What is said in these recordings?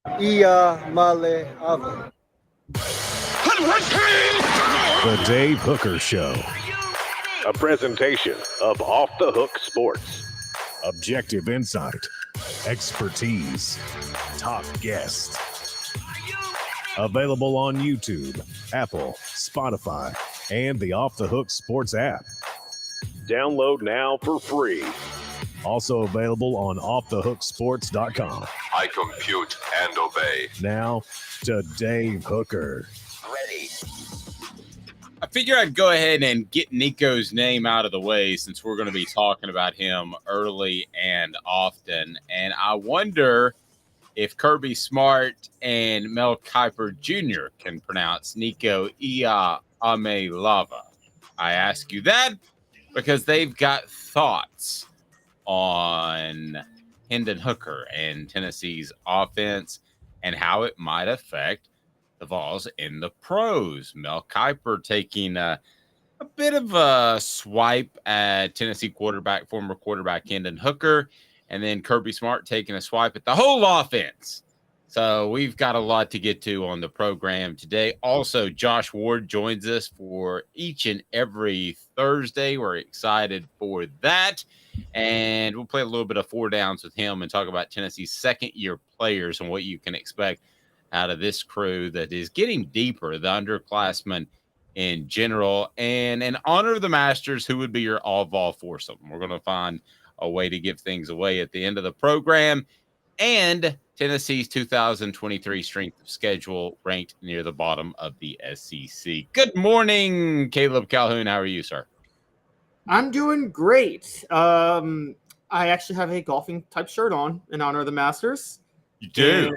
Ia Male Ave. The Dave Hooker Show. A presentation of Off the Hook Sports. Objective insight, expertise, top guests. Available on YouTube, Apple, Spotify, and the Off the Hook Sports app. Download now for free. Also available on offthehooksports.com. I compute and obey. Now to Dave Hooker. Ready. I figure I'd go ahead and get Nico's name out of the way since we're going to be talking about him early and often. And I wonder if Kirby Smart and Mel Kiper Jr. can pronounce Nico Ia Ame Lava. I ask you that because they've got thoughts on Hendon Hooker and Tennessee's offense and how it might affect the Vols in the pros. Mel Kiper taking a bit of a swipe at Tennessee former quarterback Hendon Hooker, and then Kirby Smart taking a swipe at the whole offense. So we've got a lot to get to on the program today. Also, Josh Ward joins us for each and every Thursday. We're excited for that. And we'll play a little bit of four downs with him and talk about Tennessee's second-year players and what you can expect out of this crew that is getting deeper, the underclassmen in general. And in honor of the Masters, who would be your all-vol foursome? We're going to find a way to give things away at the end of the program. And Tennessee's 2023 strength of schedule ranked near the bottom of the SEC. Good morning, Caleb Calhoun. How are you, sir? I'm doing great. I actually have a golfing type shirt on in honor of the Masters. You do?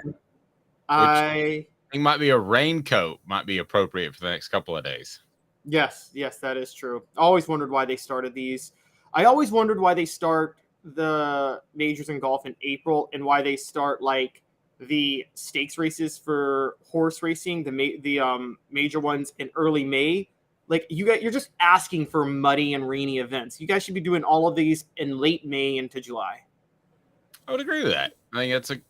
I think might be a raincoat might be appropriate for the next couple of days. Yes, that is true. I always wondered why they started these. I always wondered why they start the majors in golf in April and why they start like the stakes races for horse racing, the major ones in early May. Like you're just asking for muddy and rainy events. You guys should be doing all of these in late May into July. I would agree with that. I think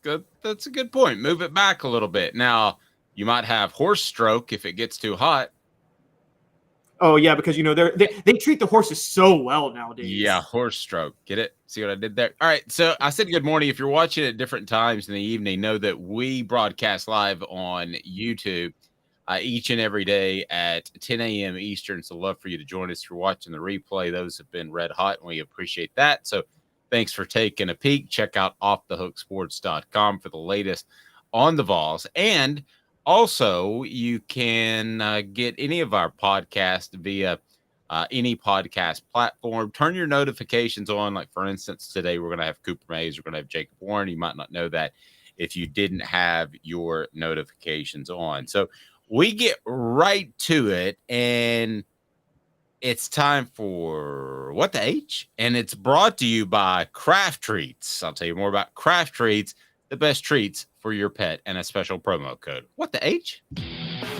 that's a good point. Move it back a little bit. Now, you might have horse stroke if it gets too hot. Oh yeah, because they treat the horses so well nowadays. Yeah, horse stroke. Get it? See what I did there? All right. So I said good morning. If you're watching at different times in the evening, know that we broadcast live on YouTube each and every day at 10 a.m. Eastern. So love for you to join us if you're watching the replay. Those have been red hot, and we appreciate that. So thanks for taking a peek. Check out offthehooksports.com for the latest on the Vols. And also, you can get any of our podcasts via any podcast platform. Turn your notifications on. Like, for instance, today we're going to have Cooper Mays. We're going to have Jacob Warren. You might not know that if you didn't have your notifications on. So we get right to it, and it's time for What the H? And it's brought to you by Craft Treats. I'll tell you more about Craft Treats, the best treats for your pet, and a special promo code. What the H?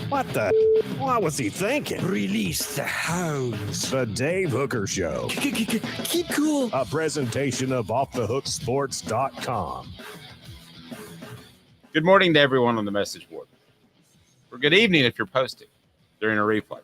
What the? What was he thinking? Release the hounds. The Dave Hooker Show. Keep cool. A presentation of offthehooksports.com. Good morning to everyone on the message board. Or good evening if you're posting during a replay.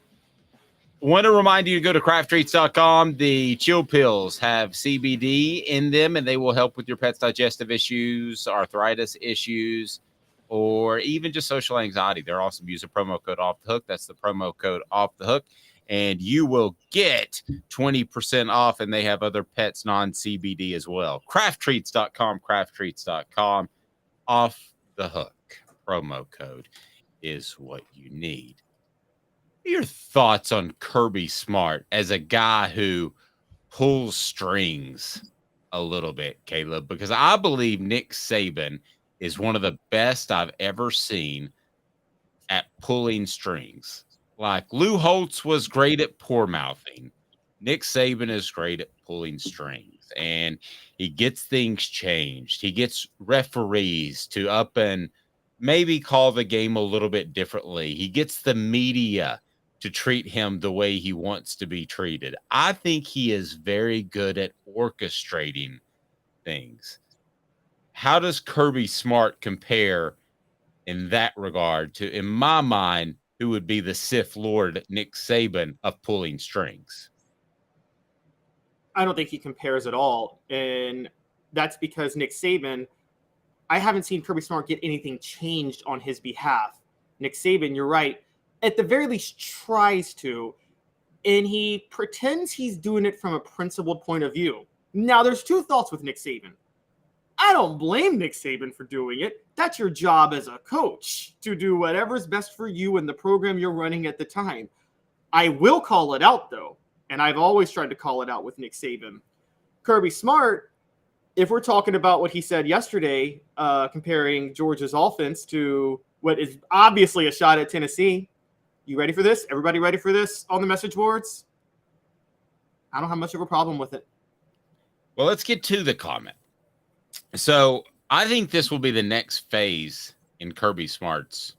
I want to remind you to go to crafttreats.com. The chill pills have CBD in them, and they will help with your pet's digestive issues, arthritis issues, or even just social anxiety. They're awesome. Use a promo code Off the Hook. That's the promo code Off the Hook, and you will get 20% off, and they have other pets non-CBD as well. Crafttreats.com, crafttreats.com. Off the Hook promo code is what you need. Your thoughts on Kirby Smart as a guy who pulls strings a little bit, Caleb, because I believe Nick Saban is one of the best I've ever seen at pulling strings. Like Lou Holtz was great at poor mouthing. Nick Saban is great at pulling strings, and he gets things changed. He gets referees to up and maybe call the game a little bit differently. He gets the media to treat him the way he wants to be treated. I think he is very good at orchestrating things. How does Kirby Smart compare in that regard to, in my mind, who would be the Sith Lord Nick Saban of pulling strings. I don't think he compares at all. And that's because Nick Saban, I haven't seen Kirby Smart get anything changed on his behalf. Nick Saban, you're right, at the very least tries to, and he pretends he's doing it from a principled point of view. Now, there's two thoughts with Nick Saban. I don't blame Nick Saban for doing it. That's your job as a coach, to do whatever's best for you and the program you're running at the time. I will call it out, though, and I've always tried to call it out with Nick Saban. Kirby Smart, if we're talking about what he said yesterday, comparing Georgia's offense to what is obviously a shot at Tennessee, you ready for this? Everybody ready for this on the message boards? I don't have much of a problem with it. Well, let's get to the comment. So I think this will be the next phase in Kirby Smart's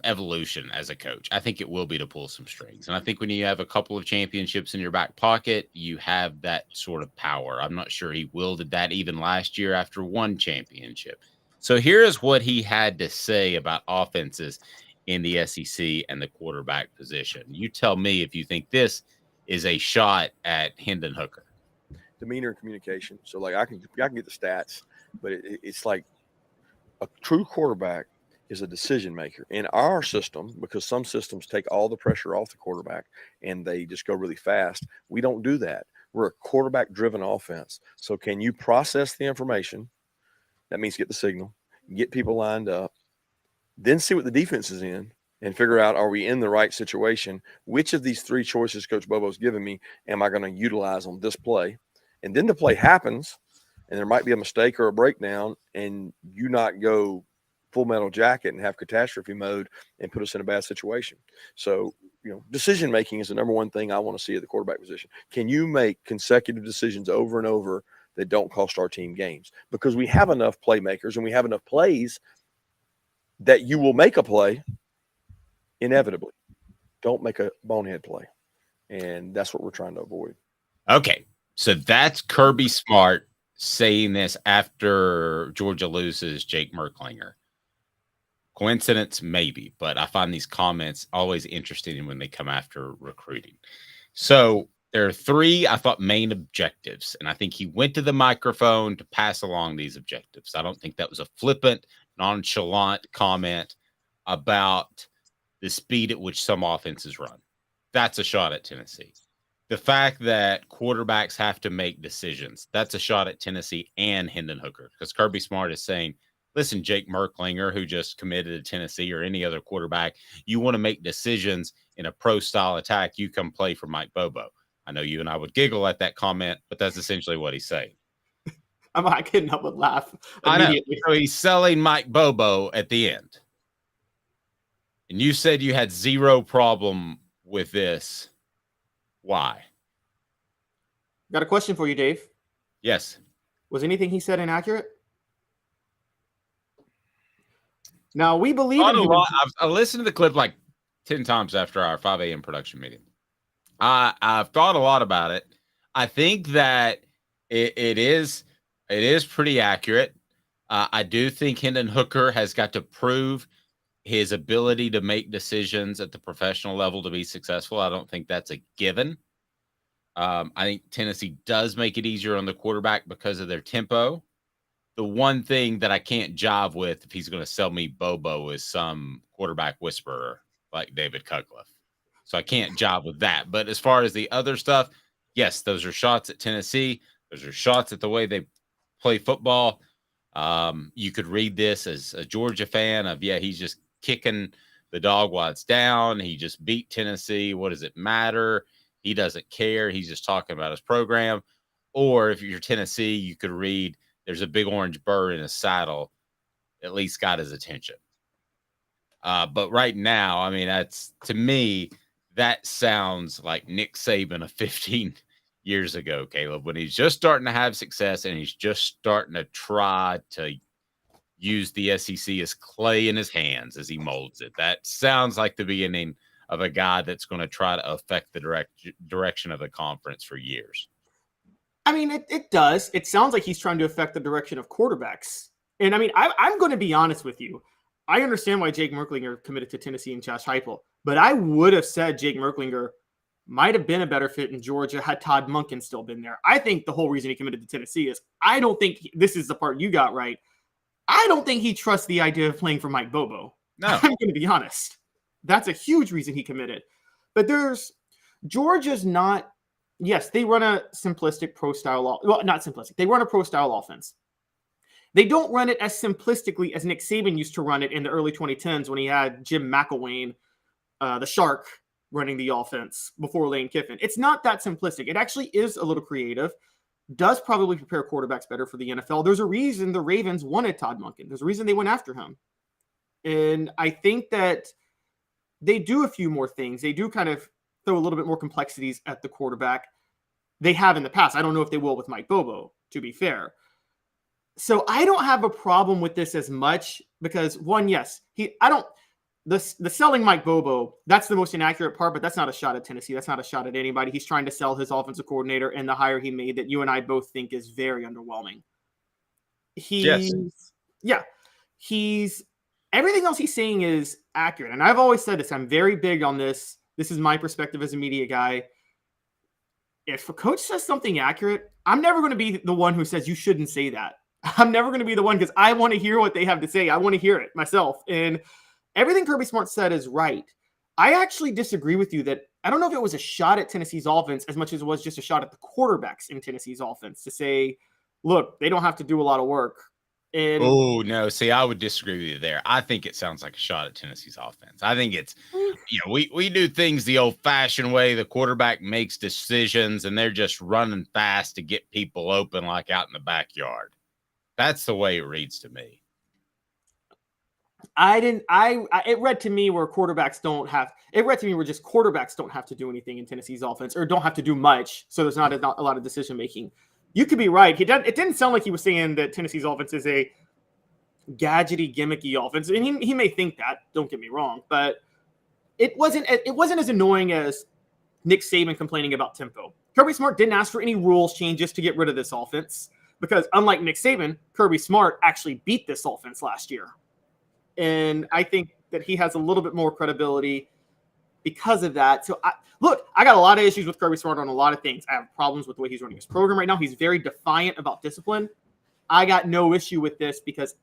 evolution as a coach. I think it will be to pull some strings. And I think when you have a couple of championships in your back pocket, you have that sort of power. I'm not sure he wielded that even last year after one championship. So here is what he had to say about offenses in the SEC and the quarterback position. You tell me if you think this is a shot at Hendon Hooker. Demeanor and communication. So, like, I can get the stats, but it's like a true quarterback is a decision maker. In our system, because some systems take all the pressure off the quarterback and they just go really fast, we don't do that. We're a quarterback-driven offense. So can you process the information? That means get the signal, get people lined up, then see what the defense is in and figure out, are we in the right situation? Which of these three choices Coach Bobo's given me am I going to utilize on this play? And then the play happens, and there might be a mistake or a breakdown, and you not go full metal jacket and have catastrophe mode and put us in a bad situation. So, decision making is the number one thing I want to see at the quarterback position. Can you make consecutive decisions over and over that don't cost our team games? Because we have enough playmakers and we have enough plays that you will make a play inevitably. Don't make a bonehead play. And that's what we're trying to avoid. Okay. So that's Kirby Smart saying this after Georgia loses Jake Merklinger. Coincidence? Maybe, but I find these comments always interesting when they come after recruiting. So there are three, I thought, main objectives, and I think he went to the microphone to pass along these objectives. I don't think that was a flippant, nonchalant comment about the speed at which some offenses run. That's a shot at Tennessee. The fact that quarterbacks have to make decisions, that's a shot at Tennessee and Hendon Hooker, because Kirby Smart is saying, listen, Jake Merklinger, who just committed to Tennessee, or any other quarterback, you want to make decisions in a pro-style attack, you come play for Mike Bobo. I know you and I would giggle at that comment, but that's essentially what he's saying. I couldn't help but laugh immediately. I know. So he's selling Mike Bobo at the end. And you said you had zero problem with this. Why? Got a question for you, Dave. Yes. Was anything he said inaccurate? Now, we believe in I listened to the clip like 10 times after our 5 a.m. production meeting. I've thought a lot about it. I think that it is pretty accurate. I do think Hendon Hooker has got to prove his ability to make decisions at the professional level to be successful. I don't think that's a given. I think Tennessee does make it easier on the quarterback because of their tempo. The one thing that I can't jive with, if he's going to sell me Bobo, is some quarterback whisperer like David Cutcliffe. So I can't jive with that. But as far as the other stuff, yes, those are shots at Tennessee. Those are shots at the way they play football. You could read this as a Georgia fan of, he's just kicking the dog while it's down. He just beat Tennessee. What does it matter? He doesn't care. He's just talking about his program. Or if you're Tennessee, you could read, there's a big orange bird in his saddle, at least got his attention. But right now, I mean, that's, to me, that sounds like Nick Saban of 15 years ago, Caleb, when he's just starting to have success and he's just starting to try to use the SEC as clay in his hands as he molds it. That sounds like the beginning of a guy that's going to try to affect the direction of the conference for years. I mean, it does. It sounds like he's trying to affect the direction of quarterbacks. And I mean, I'm going to be honest with you. I understand why Jake Merklinger committed to Tennessee and Josh Heupel, but I would have said Jake Merklinger might have been a better fit in Georgia had Todd Monken still been there. I think the whole reason he committed to Tennessee is I don't think this is the part you got right. I don't think he trusts the idea of playing for Mike Bobo. No. I'm going to be honest. That's a huge reason he committed. But Georgia's not, yes, they run a simplistic pro style, well, not simplistic. They run a pro style offense. They don't run it as simplistically as Nick Saban used to run it in the early 2010s when he had Jim McElwain, the Shark, running the offense before Lane Kiffin. It's not that simplistic. It actually is a little creative, does probably prepare quarterbacks better for the NFL. There's a reason the Ravens wanted Todd Monken. There's a reason they went after him. And I think that they do a few more things. They do kind of throw a little bit more complexities at the quarterback. They have in the past. I don't know if they will with Mike Bobo, to be fair. So I don't have a problem with this as much because one, yes, the selling Mike Bobo, that's the most inaccurate part, but that's not a shot at Tennessee. That's not a shot at anybody. He's trying to sell his offensive coordinator and the hire he made that you and I both think is very underwhelming. Everything else he's saying is accurate. And I've always said this. I'm very big on this. This is my perspective as a media guy. If a coach says something accurate, I'm never going to be the one who says you shouldn't say that. I'm never going to be the one because I want to hear what they have to say. I want to hear it myself. And everything Kirby Smart said is right. I actually disagree with you that I don't know if it was a shot at Tennessee's offense as much as it was just a shot at the quarterbacks in Tennessee's offense to say, look, they don't have to do a lot of work. And oh, no. See, I would disagree with you there. I think it sounds like a shot at Tennessee's offense. I think it's, we do things the old-fashioned way. The quarterback makes decisions, and they're just running fast to get people open like out in the backyard. That's the way it reads to me. It read to me where quarterbacks don't have to do anything in Tennessee's offense or don't have to do much. So there's not a lot of decision making. You could be right. It didn't sound like he was saying that Tennessee's offense is a gadgety, gimmicky offense. And he may think that, don't get me wrong, but it wasn't as annoying as Nick Saban complaining about tempo. Kirby Smart didn't ask for any rules changes to get rid of this offense because unlike Nick Saban, Kirby Smart actually beat this offense last year. And I think that he has a little bit more credibility because of that. So, I got a lot of issues with Kirby Smart on a lot of things. I have problems with the way he's running his program right now. He's very defiant about discipline. I got no issue with this because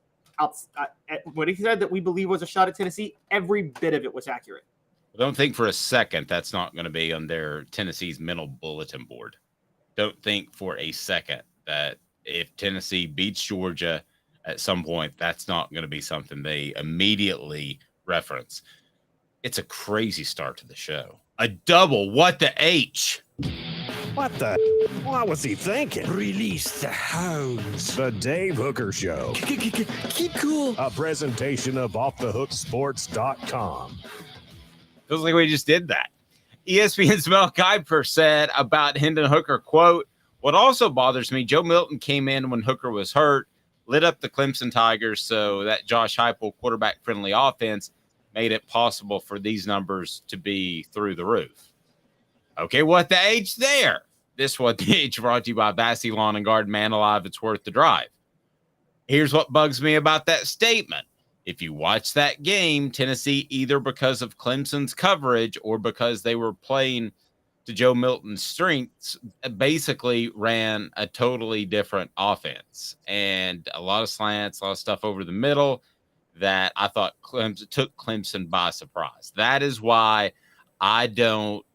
what he said that we believe was a shot at Tennessee, every bit of it was accurate. Don't think for a second that's not going to be on their Tennessee's mental bulletin board. Don't think for a second that if Tennessee beats Georgia at some point, that's not going to be something they immediately reference. It's a crazy start to the show. A double. What the H? What the? What was he thinking? Release the hounds. The Dave Hooker Show. Keep cool. A presentation of offthehooksports.com. Feels like we just did that. ESPN's Mel Kiper said about Hendon Hooker, quote, what also bothers me, Joe Milton came in when Hooker was hurt, lit up the Clemson Tigers so that Josh Heupel quarterback-friendly offense made it possible for these numbers to be through the roof. Okay, what the H there? This What the H brought to you by Vassy Lawn and Garden. Man alive, it's worth the drive. Here's what bugs me about that statement. If you watch that game, Tennessee, either because of Clemson's coverage or because they were playing to Joe Milton's strengths, basically ran a totally different offense. And a lot of slants, a lot of stuff over the middle that I thought took Clemson by surprise. That is why I don't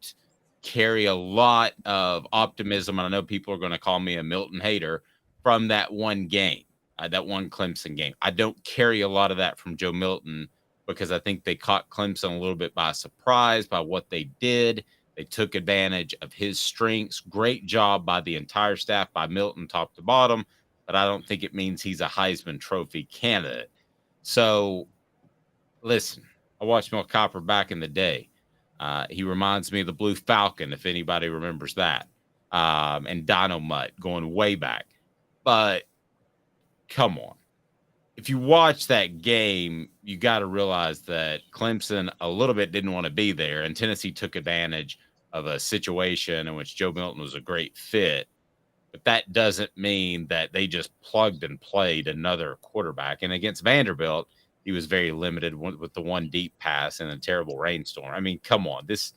carry a lot of optimism. And I know people are going to call me a Milton hater from that one game, that one Clemson game. I don't carry a lot of that from Joe Milton because I think they caught Clemson a little bit by surprise by what they did. They took advantage of his strengths. Great job by the entire staff, by Milton top to bottom, but I don't think it means he's a Heisman Trophy candidate. So, listen, I watched Mel Kiper back in the day. He reminds me of the Blue Falcon, if anybody remembers that, and Dino Mutt going way back. But come on. If you watch that game, you got to realize that Clemson a little bit didn't want to be there, and Tennessee took advantage of a situation in which Joe Milton was a great fit. But that doesn't mean that they just plugged and played another quarterback. And against Vanderbilt, he was very limited with the one deep pass and a terrible rainstorm. I mean, come on, this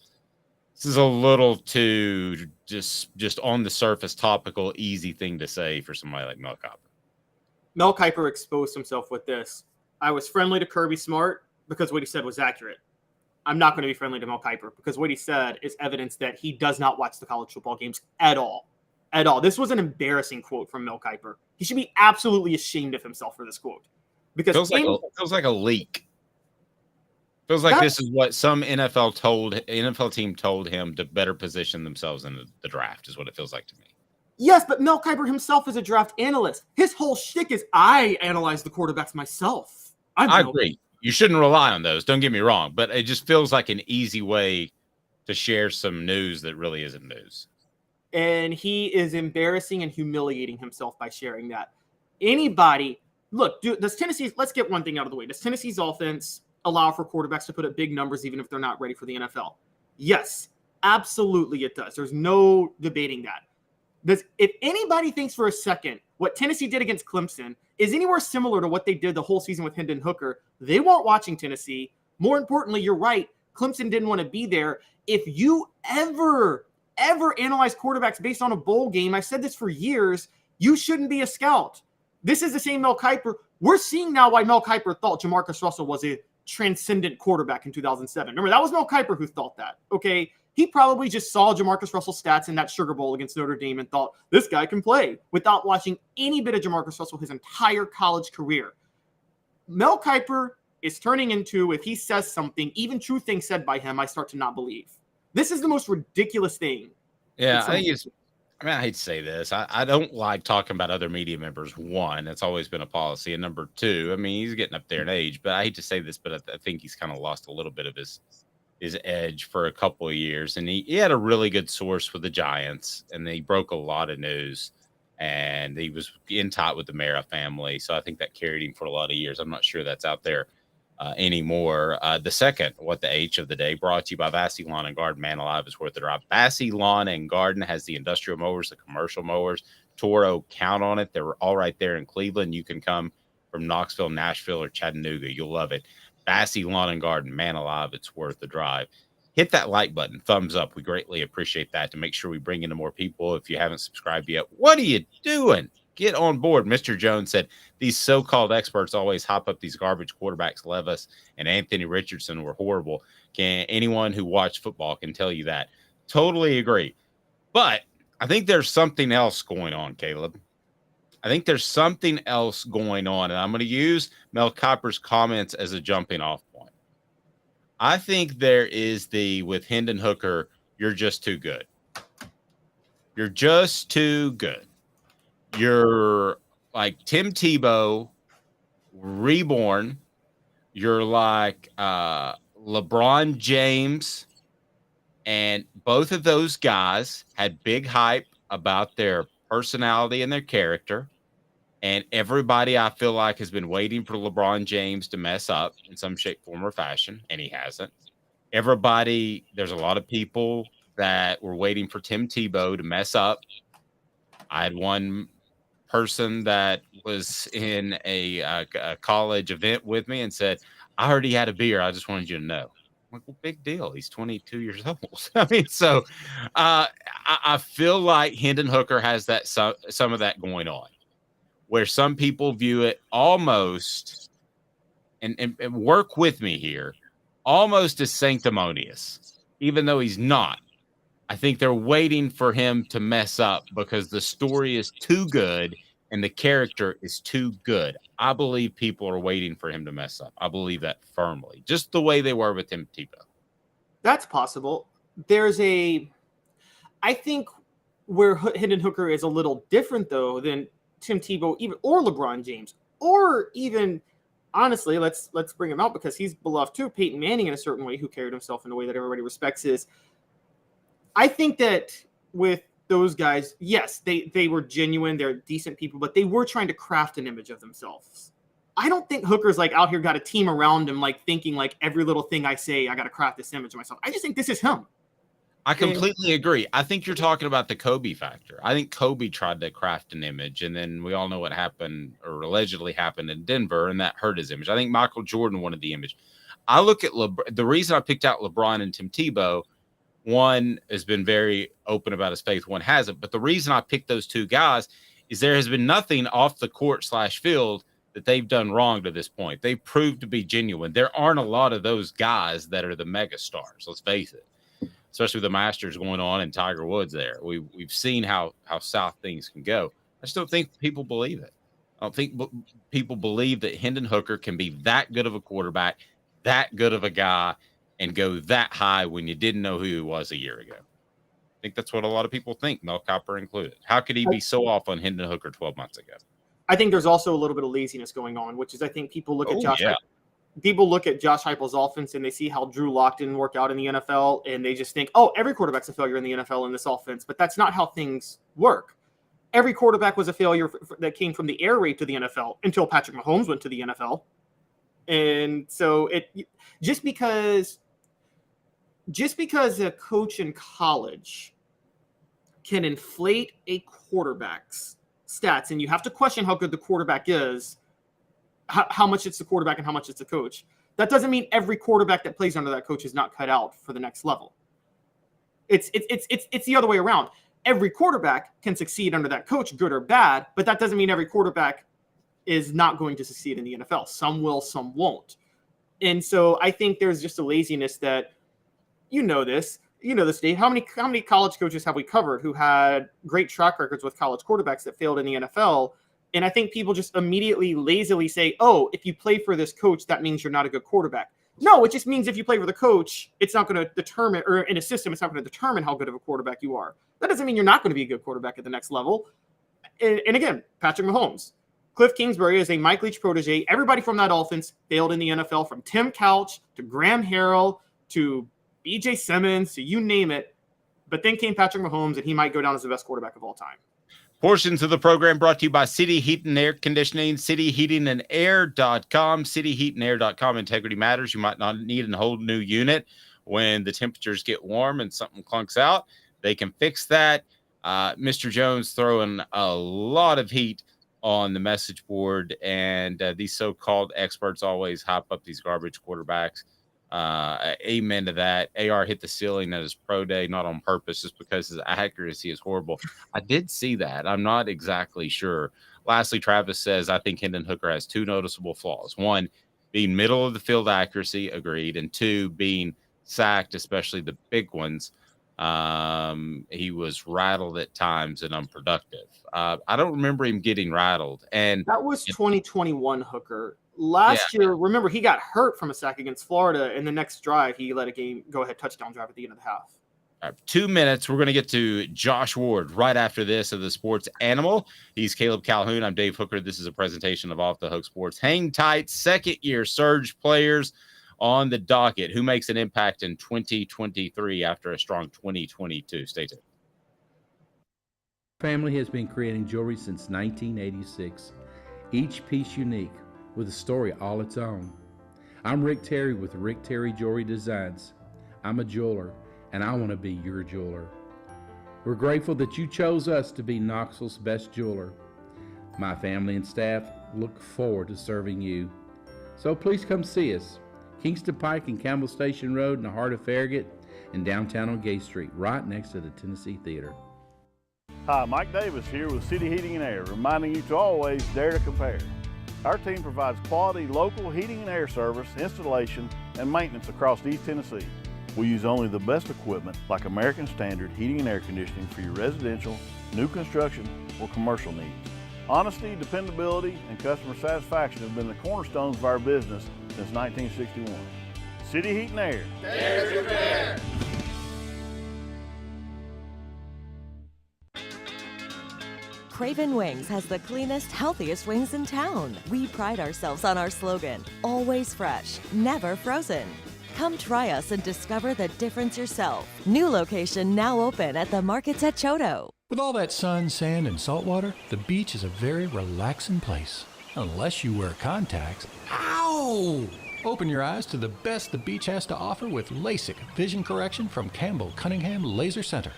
is a little too just on the surface topical, easy thing to say for somebody like Mel Kiper. Mel Kiper exposed himself with this. I was friendly to Kirby Smart because what he said was accurate. I'm not going to be friendly to Mel Kiper because what he said is evidence that he does not watch the college football games at all. At all. This was an embarrassing quote from Mel Kiper. He should be absolutely ashamed of himself for this quote. Because feels like a leak. Feels like this is what some NFL team told him to better position themselves in the draft, is what it feels like to me. Yes, but Mel Kiper himself is a draft analyst. His whole shtick is I analyze the quarterbacks myself. I agree. You shouldn't rely on those. Don't get me wrong, but it just feels like an easy way to share some news that really isn't news. And he is embarrassing and humiliating himself by sharing that. Anybody, look, does Tennessee, let's get one thing out of the way. Does Tennessee's offense allow for quarterbacks to put up big numbers even if they're not ready for the NFL? Yes, absolutely it does. There's no debating that. If anybody thinks for a second what Tennessee did against Clemson is anywhere similar to what they did the whole season with Hendon Hooker, they weren't watching Tennessee. More importantly, you're right. Clemson didn't want to be there. If you ever analyze quarterbacks based on a bowl game, I've said this for years, you shouldn't be a scout. This is the same Mel Kiper. We're seeing now why Mel Kiper thought Jamarcus Russell was a transcendent quarterback in 2007. Remember, that was Mel Kiper who thought that, okay? He probably just saw Jamarcus Russell's stats in that Sugar Bowl against Notre Dame and thought, this guy can play, without watching any bit of Jamarcus Russell his entire college career. Mel Kiper is turning into, if he says something, even true things said by him, I start to not believe. This is the most ridiculous thing. Yeah, I hate to say this. I don't like talking about other media members. One, that's always been a policy. And number two, I mean, he's getting up there in age, but I hate to say this, but I think he's kind of lost a little bit of his edge for a couple of years. And he had a really good source with the Giants, and he broke a lot of news, and he was in tight with the Mara family. So I think that carried him for a lot of years. I'm not sure that's out there anymore. The second, what the H of the day, brought to you by Vassy Lawn and Garden. Man alive is worth the drive. Vassy Lawn and Garden has the industrial mowers, the commercial mowers. Toro, count on it. They're all right there in Cleveland. You can come from Knoxville, Nashville, or Chattanooga. You'll love it. Vassy Lawn and Garden, man alive, it's worth the drive. Hit that like button, thumbs up. We greatly appreciate that to make sure we bring in more people. If you haven't subscribed yet, what are you doing? Get on board. Mr. Jones said, these so-called experts always hop up these garbage quarterbacks. Levis and Anthony Richardson were horrible. Anyone who watched football can tell you that. Totally agree. But I think there's something else going on, Caleb. I think there's something else going on, and I'm going to use Mel Kiper's comments as a jumping off point. I think there is with Hendon Hooker, you're just too good. You're just too good. You're like Tim Tebow reborn. You're like LeBron James, and both of those guys had big hype about their personality and their character, and everybody I feel like has been waiting for LeBron James to mess up in some shape, form, or fashion, and he hasn't. There's a lot of people that were waiting for Tim Tebow to mess up. I had one person that was in a college event with me and said, I already had a beer. I just wanted you to know. I'm like, well, big deal. He's 22 years old. I mean, so I feel like Hendon Hooker has that some of that going on, where some people view it almost, and work with me here, almost as sanctimonious, even though he's not. I think they're waiting for him to mess up because the story is too good and the character is too good. I believe people are waiting for him to mess up. I believe that firmly, just the way they were with Tim Tebow. That's possible. I think where Hendon Hooker is a little different, though, than Tim Tebow or LeBron James, or even, honestly, let's bring him out because he's beloved too, Peyton Manning in a certain way, who carried himself in a way that everybody respects I think that with those guys, yes, they were genuine. They're decent people, but they were trying to craft an image of themselves. I don't think Hooker's like out here got a team around him, like thinking like every little thing I say, I got to craft this image of myself. I just think this is him. I completely agree. I think you're talking about the Kobe factor. I think Kobe tried to craft an image, and then we all know what happened or allegedly happened in Denver, and that hurt his image. I think Michael Jordan wanted the image. I look at the reason I picked out LeBron and Tim Tebow, one has been very open about his faith, one hasn't. But the reason I picked those two guys is there has been nothing off the court / field that they've done wrong to this point. They've proved to be genuine. There aren't a lot of those guys that are the mega stars, let's face it. Especially with the Masters going on and Tiger Woods there. We've seen how south things can go. I just don't think people believe it. I don't think people believe that Hendon Hooker can be that good of a quarterback, that good of a guy, and go that high when you didn't know who he was a year ago. I think that's what a lot of people think, Mel Kiper included. How could he be so off on Hendon Hooker 12 months ago? I think there's also a little bit of laziness going on, which is I think people look at Josh. Yeah. People look at Josh Heupel's offense and they see how Drew Lock didn't work out in the NFL, and they just think, oh, every quarterback's a failure in the NFL in this offense. But that's not how things work. Every quarterback was a failure that came from the air raid to the NFL until Patrick Mahomes went to the NFL. And so just because a coach in college can inflate a quarterback's stats, and you have to question how good the quarterback is, how much it's the quarterback and how much it's the coach. That doesn't mean every quarterback that plays under that coach is not cut out for the next level. It's the other way around. Every quarterback can succeed under that coach, good or bad, but that doesn't mean every quarterback is not going to succeed in the NFL. Some will, some won't. And so I think there's just a laziness that, this, Dave. How many college coaches have we covered who had great track records with college quarterbacks that failed in the NFL? And I think people just immediately lazily say, oh, if you play for this coach, that means you're not a good quarterback. No, it just means if you play for the coach, it's not going to determine, or in a system, it's not going to determine how good of a quarterback you are. That doesn't mean you're not going to be a good quarterback at the next level. And again, Patrick Mahomes. Cliff Kingsbury is a Mike Leach protege. Everybody from that offense failed in the NFL, from Tim Couch to Graham Harrell to B.J. Simmons to you name it. But then came Patrick Mahomes, and he might go down as the best quarterback of all time. Portions of the program brought to you by City Heat and Air Conditioning, cityheatingandair.com, cityheatandair.com. Integrity matters. You might not need a whole new unit when the temperatures get warm and something clunks out. They can fix that. Mr. Jones throwing a lot of heat on the message board, and these so-called experts always hype up these garbage quarterbacks. Amen to that. AR hit the ceiling at his pro day, not on purpose, just because his accuracy is horrible. I did see that. I'm not exactly sure. Lastly, Travis says, I think Hendon Hooker has two noticeable flaws. One, being middle of the field accuracy, agreed. And two, being sacked, especially the big ones. He was rattled at times and unproductive. I don't remember him getting rattled. And that was 2021 Hooker. Last year, remember, he got hurt from a sack against Florida, and the next drive, he let a go-ahead touchdown drive at the end of the half. All right, 2 minutes. We're going to get to Josh Ward right after this of the Sports Animal. He's Caleb Calhoun. I'm Dave Hooker. This is a presentation of Off the Hook Sports. Hang tight. Second-year surge players on the docket. Who makes an impact in 2023 after a strong 2022? Stay tuned. Family has been creating jewelry since 1986. Each piece unique, with a story all its own. I'm Rick Terry with Rick Terry Jewelry Designs. I'm a jeweler, and I want to be your jeweler. We're grateful that you chose us to be Knoxville's best jeweler. My family and staff look forward to serving you. So please come see us. Kingston Pike and Campbell Station Road in the heart of Farragut, and downtown on Gay Street, right next to the Tennessee Theater. Hi, Mike Davis here with City Heating and Air, reminding you to always dare to compare. Our team provides quality local heating and air service, installation, and maintenance across East Tennessee. We use only the best equipment like American Standard heating and air conditioning for your residential, new construction, or commercial needs. Honesty, dependability, and customer satisfaction have been the cornerstones of our business since 1961. City Heat and Air. Dare to compare. Craven Wings has the cleanest, healthiest wings in town. We pride ourselves on our slogan, always fresh, never frozen. Come try us and discover the difference yourself. New location now open at the Markets at Choto. With all that sun, sand, and salt water, the beach is a very relaxing place. Unless you wear contacts. Ow! Open your eyes to the best the beach has to offer with LASIK vision correction from Campbell Cunningham Laser Center.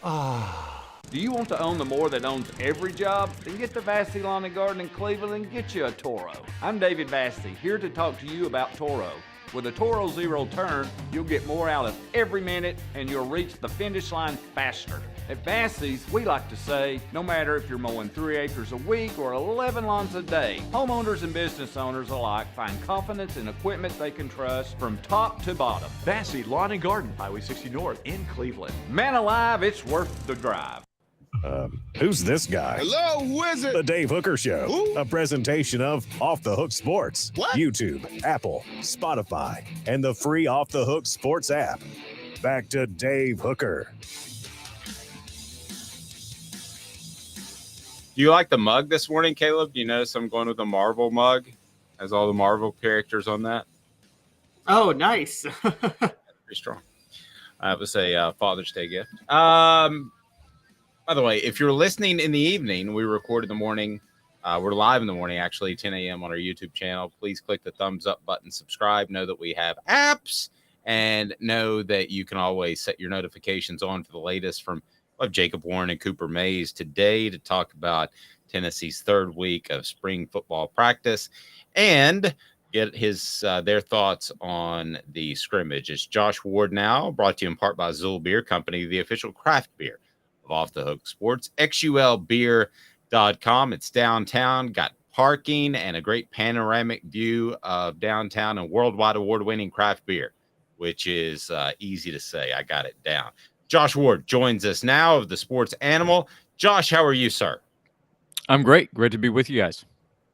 Do you want to own the more that owns every job? Then get to Vassy Lawn and Garden in Cleveland and get you a Toro. I'm David Vassy, here to talk to you about Toro. With a Toro Zero Turn, you'll get more out of every minute and you'll reach the finish line faster. At Vassy's, we like to say, no matter if you're mowing 3 acres a week or 11 lawns a day, homeowners and business owners alike find confidence in equipment they can trust from top to bottom. Vassy Lawn and Garden, Highway 60 North in Cleveland. Man alive, it's worth the drive. Who's this guy? Hello, who is it? The Dave Hooker Show. Who? A presentation of Off the Hook Sports. What? YouTube, Apple, Spotify, and the free Off the Hook Sports app. Back to Dave Hooker. Do you like the mug this morning, Caleb? Do you notice I'm going with a Marvel mug? Has all the Marvel characters on that? Oh, nice. Pretty strong. It was a Father's Day gift. By the way, if you're listening in the evening, we record in the morning. We're live in the morning, actually, 10 a.m. on our YouTube channel. Please click the thumbs up button, subscribe. Know that we have apps, and know that you can always set your notifications on for the latest from Jacob Warren and Cooper Mays today to talk about Tennessee's third week of spring football practice and get their thoughts on the scrimmage. It's Josh Ward now, brought to you in part by Zool Beer Company, the official craft beer of Off the Hook Sports. XULbeer.com. It's downtown, got parking and a great panoramic view of downtown and worldwide award-winning craft beer, which is easy to say. I got it down. Josh Ward joins us now of the Sports Animal. Josh, how are you, sir? I'm great. Great to be with you guys.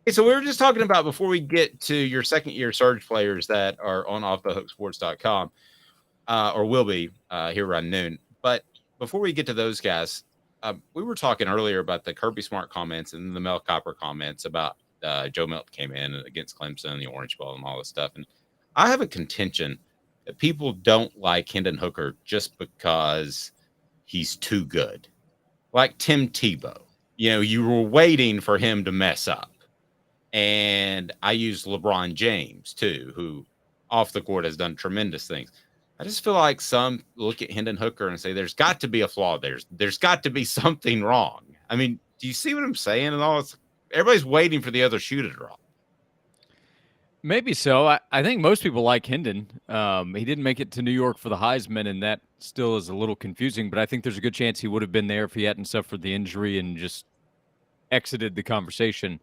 Okay, so we were just talking about, before we get to your second-year surge players that are on offthehooksports.com, or will be here around noon. But before we get to those guys, we were talking earlier about the Kirby Smart comments and the Mel Kiper comments about Joe Milton came in against Clemson, the Orange Bowl, and all this stuff. And I have a contention that people don't like Hendon Hooker just because he's too good. Like Tim Tebow. You know, you were waiting for him to mess up. And I use LeBron James, too, who off the court has done tremendous things. I just feel like some look at Hendon Hooker and say, there's got to be a flaw there. There's got to be something wrong. I mean, do you see what I'm saying? And all everybody's waiting for the other shoe to drop. Maybe so. I think most people like Hendon. He didn't make it to New York for the Heisman, and that still is a little confusing. But I think there's a good chance he would have been there if he hadn't suffered the injury and just exited the conversation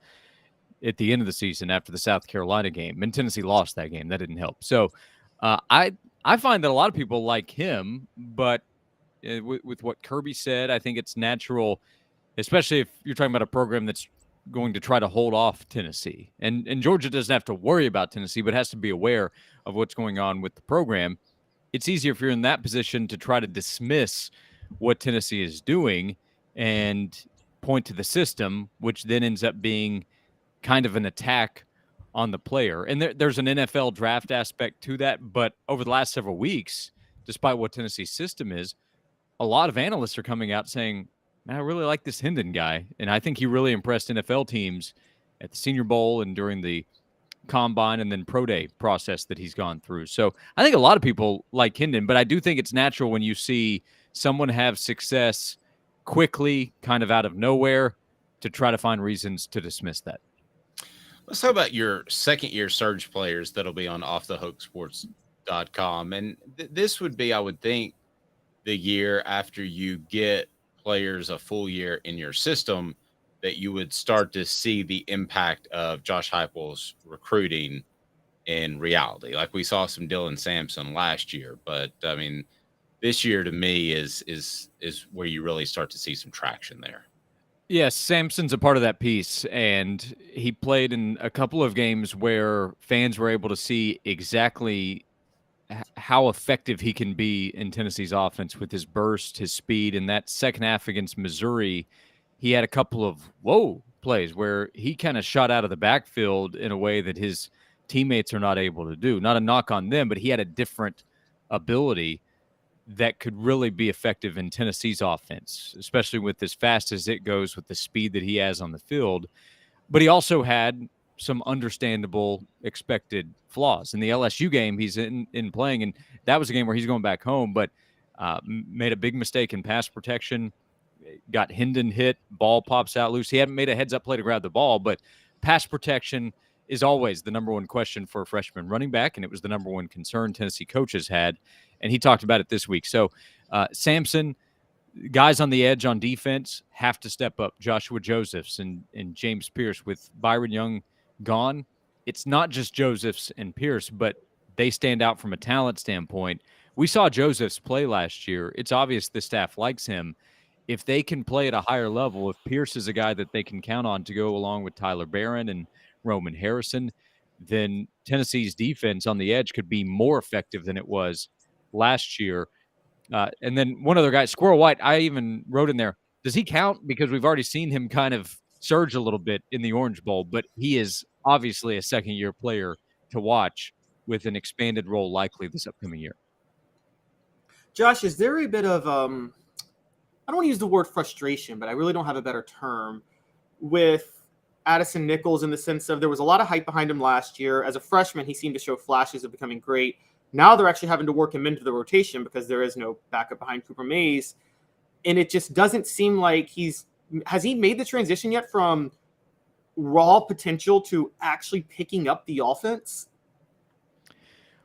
at the end of the season after the South Carolina game. And Tennessee lost that game. That didn't help. So I find that a lot of people like him, but with what Kirby said, I think it's natural, especially if you're talking about a program that's going to try to hold off Tennessee. And Georgia doesn't have to worry about Tennessee, but has to be aware of what's going on with the program. It's easier if you're in that position to try to dismiss what Tennessee is doing and point to the system, which then ends up being kind of an attack on the player. And there's an NFL draft aspect to that, but over the last several weeks, despite what Tennessee's system is, a lot of analysts are coming out saying, man, I really like this Hendon guy. And I think he really impressed NFL teams at the Senior Bowl and during the Combine and then Pro Day process that he's gone through. So I think a lot of people like Hendon, but I do think it's natural when you see someone have success quickly, kind of out of nowhere, to try to find reasons to dismiss that. Let's talk about your second-year surge players that'll be on offthehooksports.com. And this would be, I would think, the year after you get players a full year in your system that you would start to see the impact of Josh Heupel's recruiting in reality. Like we saw some Dylan Sampson last year, but I mean, this year to me is where you really start to see some traction there. Yes, Sampson's a part of that piece, and he played in a couple of games where fans were able to see exactly how effective he can be in Tennessee's offense with his burst, his speed. In that second half against Missouri, he had a couple of plays where he kind of shot out of the backfield in a way that his teammates are not able to do. Not a knock on them, but he had a different ability that could really be effective in Tennessee's offense, especially with as fast as it goes, with the speed that he has on the field. But he also had some understandable expected flaws. In the LSU game, he's in playing, and that was a game where he's going back home, but made a big mistake in pass protection, got Hendon hit, ball pops out loose. He hadn't made a heads-up play to grab the ball, but pass protection is always the number one question for a freshman running back, and it was the number one concern Tennessee coaches had, and he talked about it this week. So Samson, guys on the edge on defense have to step up. Joshua Josephs and James Pierce. With Byron Young gone, it's not just Josephs and Pierce, but they stand out from a talent standpoint. We saw Josephs play last year. It's obvious the staff likes him. If they can play at a higher level, if Pierce is a guy that they can count on to go along with Tyler Barron and Roman Harrison, then Tennessee's defense on the edge could be more effective than it was last year. And then one other guy, Squirrel White, I even wrote in there, does he count? Because we've already seen him kind of surge a little bit in the Orange Bowl, but he is obviously a second-year player to watch with an expanded role likely this upcoming year. Josh, is there a bit of, I don't want to use the word frustration, but I really don't have a better term, with Addison Nichols in the sense of there was a lot of hype behind him last year. As a freshman, he seemed to show flashes of becoming great. Now they're actually having to work him into the rotation because there is no backup behind Cooper Mays. And it just doesn't seem like has he made the transition yet from raw potential to actually picking up the offense?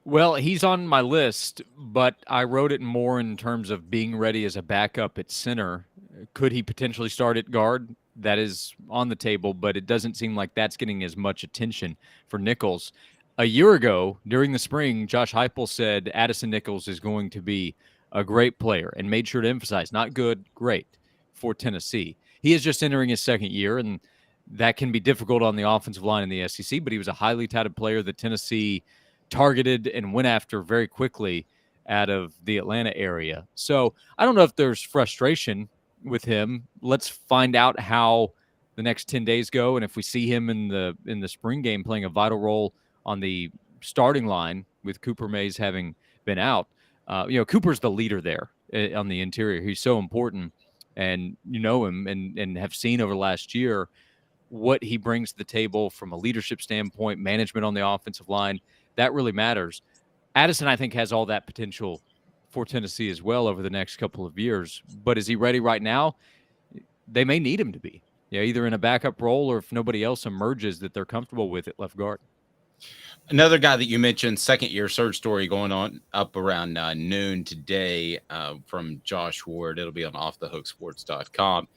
Well, he's on my list, but I wrote it more in terms of being ready as a backup at center. Could he potentially start at guard? That is on the table, but it doesn't seem like that's getting as much attention for Nichols. A year ago, during the spring, Josh Heupel said Addison Nichols is going to be a great player and made sure to emphasize not good, great for Tennessee. He is just entering his second year, and that can be difficult on the offensive line in the SEC, but he was a highly touted player that Tennessee targeted and went after very quickly out of the Atlanta area. So I don't know if there's frustration with him. Let's find out how the next 10 days go, and if we see him in the spring game playing a vital role on the starting line with Cooper Mays having been out. Cooper's the leader there on the interior. He's so important, and you know him and have seen over the last year what he brings to the table from a leadership standpoint, management on the offensive line. That really matters. Addison, I think, has all that potential for Tennessee as well over the next couple of years. But is he ready right now? They may need him to be. Either in a backup role or if nobody else emerges that they're comfortable with at left guard. Another guy that you mentioned, second-year surge story going on up around noon today from Josh Ward. It'll be on offthehooksports.com.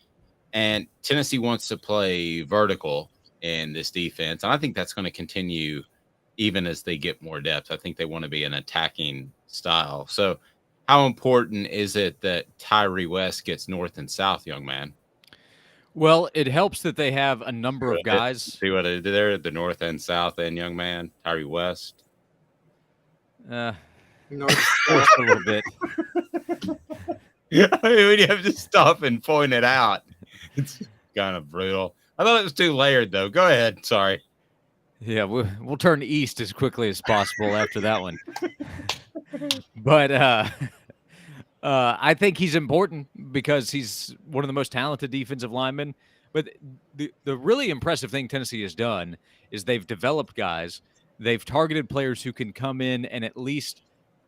And Tennessee wants to play vertical in this defense. And I think that's going to continue even as they get more depth. I think they want to be an attacking style. So how important is it that Tyree West gets north and south, young man? Well, it helps that they have a number of guys. See what I did there? The north and south end, young man. Tyree West. North a little bit. I mean, you have to stop and point it out. It's kind of brutal. I thought it was too layered, though. Go ahead. Sorry. Yeah, we'll turn east as quickly as possible after that one. But I think he's important because he's one of the most talented defensive linemen. But the really impressive thing Tennessee has done is they've developed guys. They've targeted players who can come in and at least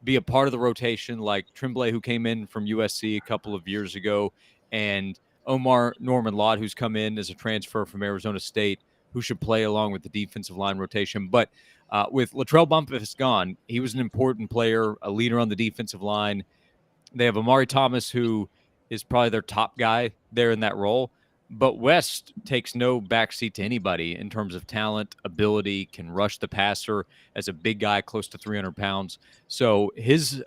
be a part of the rotation, like Tremblay, who came in from USC a couple of years ago, and Omar Norman-Lott, who's come in as a transfer from Arizona State, who should play along with the defensive line rotation. But with Latrell Bumpus gone, he was an important player, a leader on the defensive line. They have Amari Thomas, who is probably their top guy there in that role. But West takes no backseat to anybody in terms of talent, ability, can rush the passer as a big guy close to 300 pounds. So his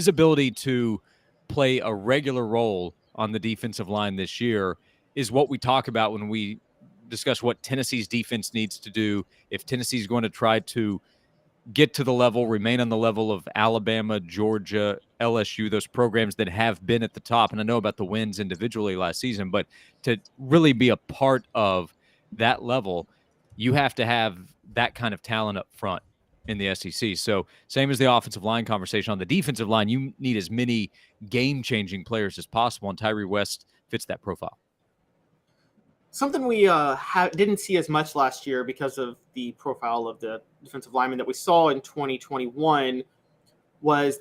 ability to play a regular role on the defensive line this year is what we talk about when we discuss what Tennessee's defense needs to do if Tennessee's going to try to get to the level, remain on the level of Alabama, Georgia, LSU, those programs that have been at the top. And I know about the wins individually last season, but to really be a part of that level, you have to have that kind of talent up front in the SEC. So same as the offensive line conversation, on the defensive line, you need as many game-changing players as possible, and Tyree West fits that profile. Something we didn't see as much last year because of the profile of the defensive lineman that we saw in 2021 was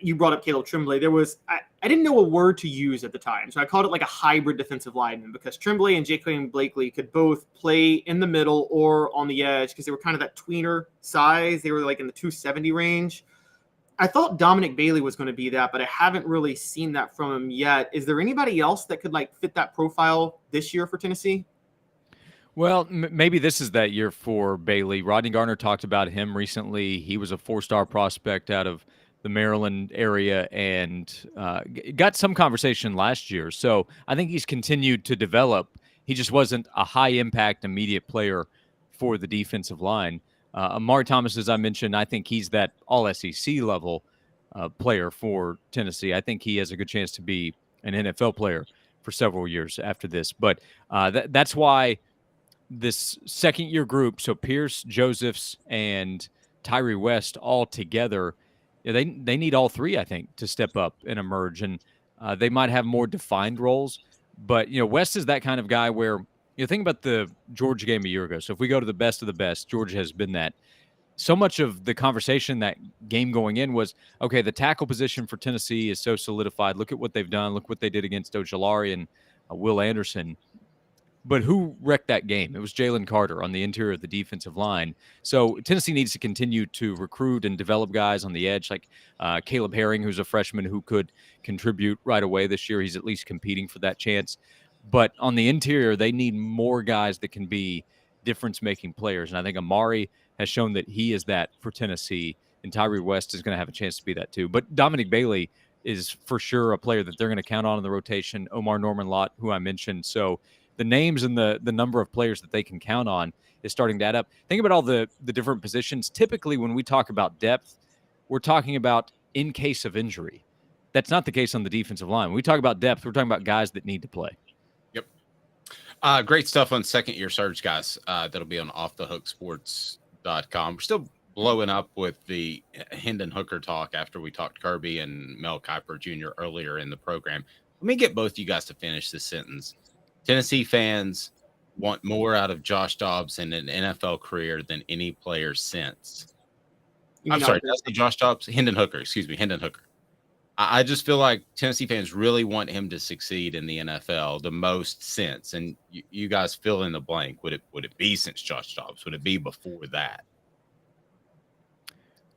you brought up Caleb Tremblay. I didn't know a word to use at the time, so I called it like a hybrid defensive lineman because Tremblay and Jacqueline Blakely could both play in the middle or on the edge because they were kind of that tweener size. They were like in the 270 range. I thought Dominic Bailey was going to be that, but I haven't really seen that from him yet. Is there anybody else that could like fit that profile this year for Tennessee? Well, maybe this is that year for Bailey. Rodney Garner talked about him recently. He was a 4-star prospect out of the Maryland area and got some conversation last year. So I think he's continued to develop. He just wasn't a high-impact, immediate player for the defensive line. Amari Thomas, as I mentioned, I think he's that all-SEC level player for Tennessee. I think he has a good chance to be an NFL player for several years after this. But that's why this second-year group, so Pierce, Josephs, and Tyree West all together, they need all three, I think, to step up and emerge. And they might have more defined roles. But, West is that kind of guy where – think about the Georgia game a year ago. So if we go to the best of the best, Georgia has been that. So much of the conversation that game going in was, okay, the tackle position for Tennessee is so solidified. Look at what they've done. Look what they did against Ojulari and Will Anderson. But who wrecked that game? It was Jalen Carter on the interior of the defensive line. So Tennessee needs to continue to recruit and develop guys on the edge, like Caleb Herring, who's a freshman who could contribute right away this year. He's at least competing for that chance. But on the interior, they need more guys that can be difference-making players. And I think Amari has shown that he is that for Tennessee, and Tyree West is going to have a chance to be that too. But Dominic Bailey is for sure a player that they're going to count on in the rotation. Omar Norman-Lott, who I mentioned. So the names and the number of players that they can count on is starting to add up. Think about all the different positions. Typically, when we talk about depth, we're talking about in case of injury. That's not the case on the defensive line. When we talk about depth, we're talking about guys that need to play. Great stuff on second-year surge, guys. That'll be on offthehooksports.com. We're still blowing up with the Hendon Hooker talk after we talked Kirby and Mel Kiper Jr. earlier in the program. Let me get both you guys to finish this sentence. Tennessee fans want more out of Josh Dobbs in an NFL career than any player since. I'm sorry, did I say Josh Dobbs? Hendon Hooker. I just feel like Tennessee fans really want him to succeed in the NFL the most since. And you guys fill in the blank. Would it be since Josh Dobbs? Would it be before that?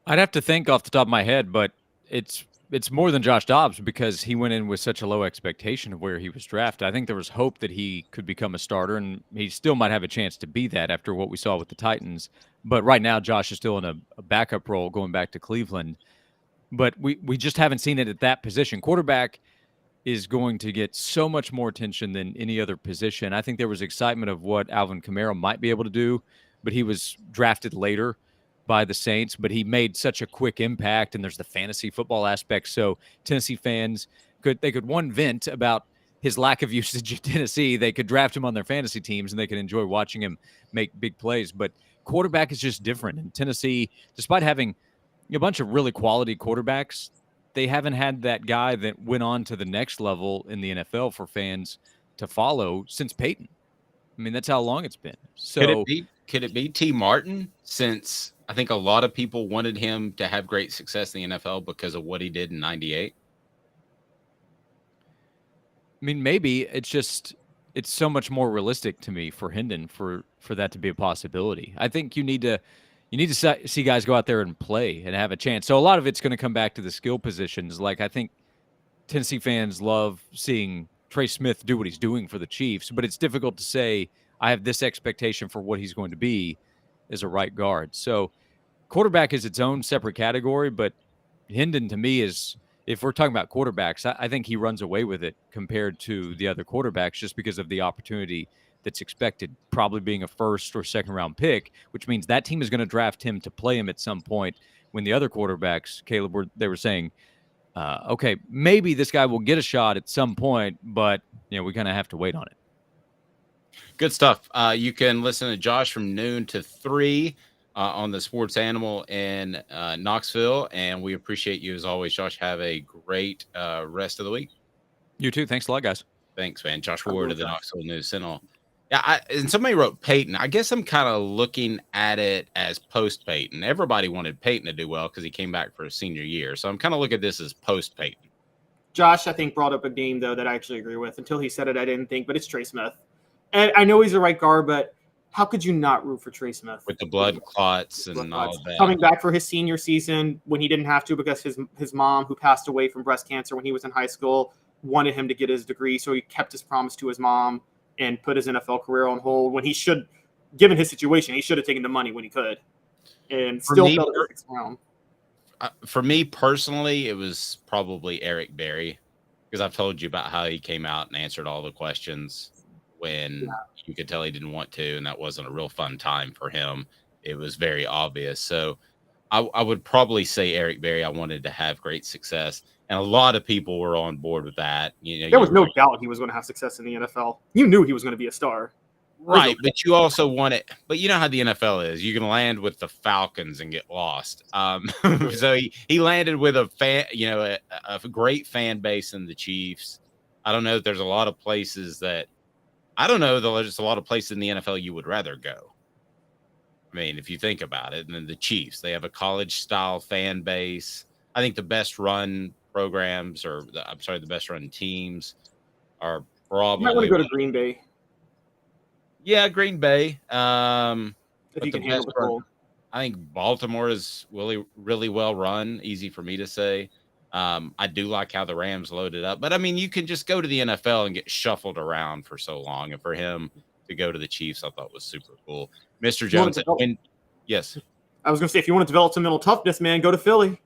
I'd have to think off the top of my head, but it's more than Josh Dobbs because he went in with such a low expectation of where he was drafted. I think there was hope that he could become a starter, and he still might have a chance to be that after what we saw with the Titans. But right now, Josh is still in a backup role going back to Cleveland. But we just haven't seen it at that position. Quarterback is going to get so much more attention than any other position. I think there was excitement of what Alvin Kamara might be able to do, but he was drafted later by the Saints, but he made such a quick impact, and there's the fantasy football aspect. So Tennessee fans could vent about his lack of usage at Tennessee. They could draft him on their fantasy teams, and they could enjoy watching him make big plays. But quarterback is just different. And Tennessee, despite having a bunch of really quality quarterbacks, they haven't had that guy that went on to the next level in the NFL for fans to follow since Peyton. I mean, that's how long it's been. So could it be T. Martin, since I think a lot of people wanted him to have great success in the NFL because of what he did in 98? I mean, maybe it's so much more realistic to me for Hendon for that to be a possibility. I think you need to see guys go out there and play and have a chance. So a lot of it's going to come back to the skill positions. Like, I think Tennessee fans love seeing Trey Smith do what he's doing for the Chiefs, but it's difficult to say I have this expectation for what he's going to be as a right guard. So quarterback is its own separate category, but Hendon to me is, if we're talking about quarterbacks, I think he runs away with it compared to the other quarterbacks just because of the opportunity that's expected, probably being a first or second round pick, which means that team is going to draft him to play him at some point when the other quarterbacks, Caleb, they were saying, okay, maybe this guy will get a shot at some point, but we kind of have to wait on it. Good stuff. You can listen to Josh from noon to 3 on the Sports Animal in Knoxville, and we appreciate you as always, Josh. Have a great rest of the week. You too. Thanks a lot, guys. Thanks, man. Josh Ward of the Knoxville News Sentinel. Yeah, and somebody wrote Peyton. I guess I'm kind of looking at it as post Peyton. Everybody wanted Peyton to do well because he came back for his senior year. So I'm kind of looking at this as post Peyton. Josh, I think, brought up a name, though, that I actually agree with. Until he said it, I didn't think, but it's Trey Smith. And I know he's a right guard, but how could you not root for Trey Smith? With the blood clots and all of that. Coming back for his senior season when he didn't have to because his mom, who passed away from breast cancer when he was in high school, wanted him to get his degree. So he kept his promise to his mom and put his NFL career on hold when he should, given his situation, he should have taken the money when he could. And still fell to the sixth round. For me personally, it was probably Eric Berry, because I've told you about how he came out and answered all the questions when you could tell he didn't want to, and that wasn't a real fun time for him. It was very obvious. So I would probably say Eric Berry. I wanted to have great success, and a lot of people were on board with that. There was no doubt he was going to have success in the NFL. You knew he was going to be a star. Right, but you also want it. But you know how the NFL is. You can land with the Falcons and get lost. So he landed with a fan, a great fan base in the Chiefs. I don't know if there's a lot of places that there's a lot of places in the NFL you would rather go. I mean, if you think about it, and then the Chiefs, they have a college-style fan base. I think the best run programs, the best run teams are probably. You might want to go to Green Bay. Yeah, Green Bay. If you can handle the cold. I think Baltimore is really, really well run. Easy for me to say. I do like how the Rams loaded up, but I mean, you can just go to the NFL and get shuffled around for so long, and for him to go to the Chiefs, I thought was super cool. Mr. Jones, yes, I was going to say, if you want to develop some mental toughness, man, go to Philly.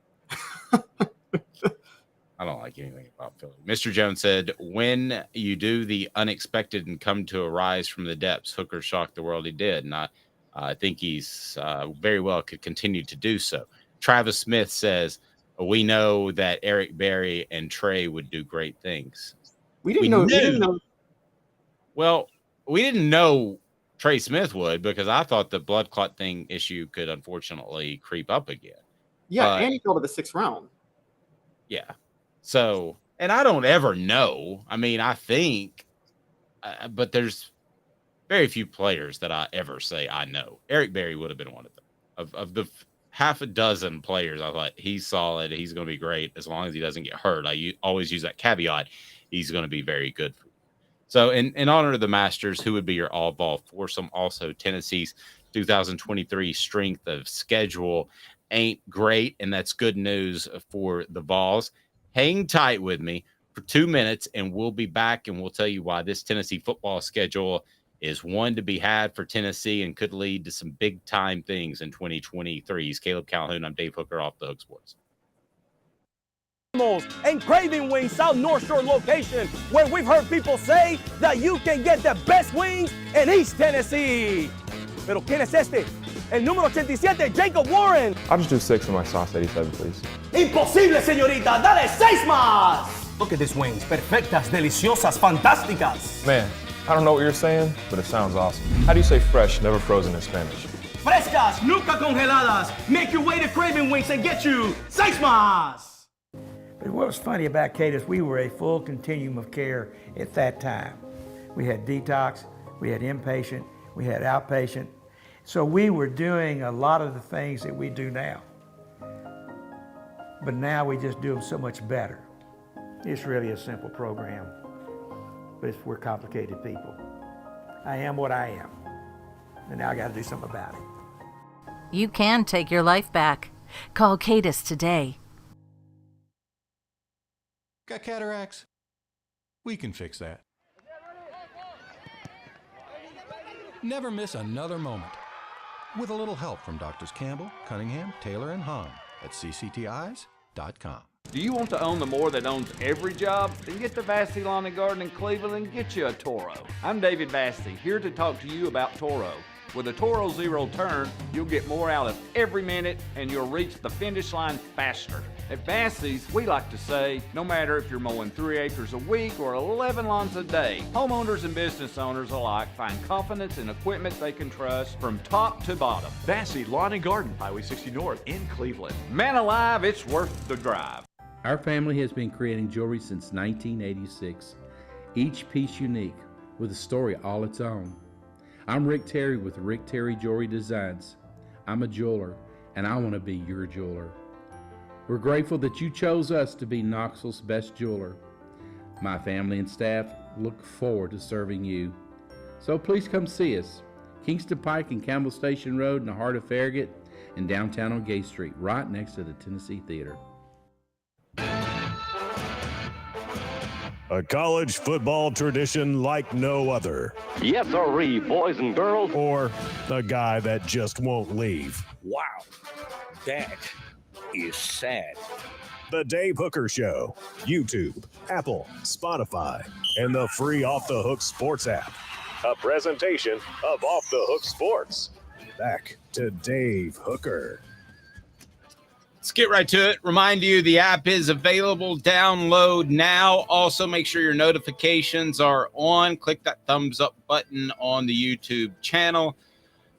I don't like anything about Philly. Mr. Jones said, when you do the unexpected and come to a rise from the depths, Hooker shocked the world. He did, and I think he's very well could continue to do so. Travis Smith says, we know that Eric Berry and Trey would do great things. We didn't know. Well, we didn't know Trey Smith would, because I thought the blood clot thing issue could unfortunately creep up again. Yeah, and he fell to the sixth round. Yeah. So, and I don't ever know. I mean, I think, but there's very few players that I ever say I know. Eric Berry would have been one of them. Of the half a dozen players, I thought he's solid. He's going to be great as long as he doesn't get hurt. I always use that caveat. He's going to be very good for you. So, in honor of the Masters, who would be your all-ball foursome? Also, Tennessee's 2023 strength of schedule ain't great, and that's good news for the Vols. Hang tight with me for 2 minutes, and we'll be back, and we'll tell you why this Tennessee football schedule is one to be had for Tennessee and could lead to some big-time things in 2023. He's Caleb Calhoun. I'm Dave Hooker, Off the Hook Sports. And Craving Wings South North Shore location, where we've heard people say that you can get the best wings in East Tennessee. Pero ¿quién es este? El número 87, Jacob Warren. I'll just do 6 of my sauce 87, please. Imposible, señorita. Dale 6 más. Look at these wings. Perfectas, deliciosas, fantásticas. Man, I don't know what you're saying, but it sounds awesome. How do you say fresh, never frozen in Spanish? Frescas, nunca congeladas. Make your way to Craving Wings and get you 6 más. But what was funny about Kate is we were a full continuum of care at that time. We had detox, we had inpatient, we had outpatient. So we were doing a lot of the things that we do now. But now we just do them so much better. It's really a simple program, but we're complicated people. I am what I am, and now I got to do something about it. You can take your life back. Call Cadis today. Got cataracts? We can fix that. Never miss another moment. With a little help from Doctors Campbell, Cunningham, Taylor, and Hahn at cctis.com. Do you want to own the more that owns every job? Then get to Vassey Lawn and Garden in Cleveland and get you a Toro. I'm David Vassey, here to talk to you about Toro. With a Toro Zero Turn, you'll get more out of every minute and you'll reach the finish line faster. At Vassey's, we like to say, no matter if you're mowing 3 acres a week or 11 lawns a day, homeowners and business owners alike find confidence in equipment they can trust from top to bottom. Vassey Lawn and Garden, Highway 60 North in Cleveland. Man alive, it's worth the drive. Our family has been creating jewelry since 1986, each piece unique with a story all its own. I'm Rick Terry with Rick Terry Jewelry Designs. I'm a jeweler, and I want to be your jeweler. We're grateful that you chose us to be Knoxville's best jeweler. My family and staff look forward to serving you. So please come see us. Kingston Pike and Campbell Station Road in the heart of Farragut, and downtown on Gay Street, right next to the Tennessee Theater. A college football tradition like no other. Yes, sirree, boys and girls. Or a guy that just won't leave. Wow, that is sad. The Dave Hooker Show. YouTube, Apple, Spotify, and the free Off the Hook Sports app. A presentation of Off the Hook Sports. Back to Dave Hooker. Let's get right to it. Remind you, the app is available. Download now. Also, make sure your notifications are on. Click that thumbs up button on the YouTube channel.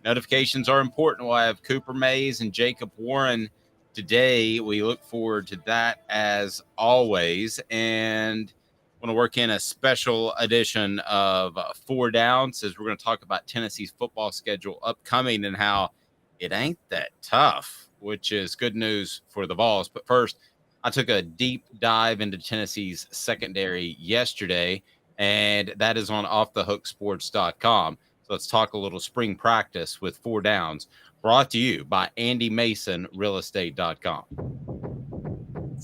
Notifications are important. We'll have Cooper Mays and Jacob Warren today. We look forward to that as always. And I want to work in a special edition of Four Downs as we're going to talk about Tennessee's football schedule upcoming and how it ain't that tough, which is good news for the Vols. But first, I took a deep dive into Tennessee's secondary yesterday, and that is on offthehooksports.com. So let's talk a little spring practice with Four Downs, brought to you by Andy Mason, realestate.com.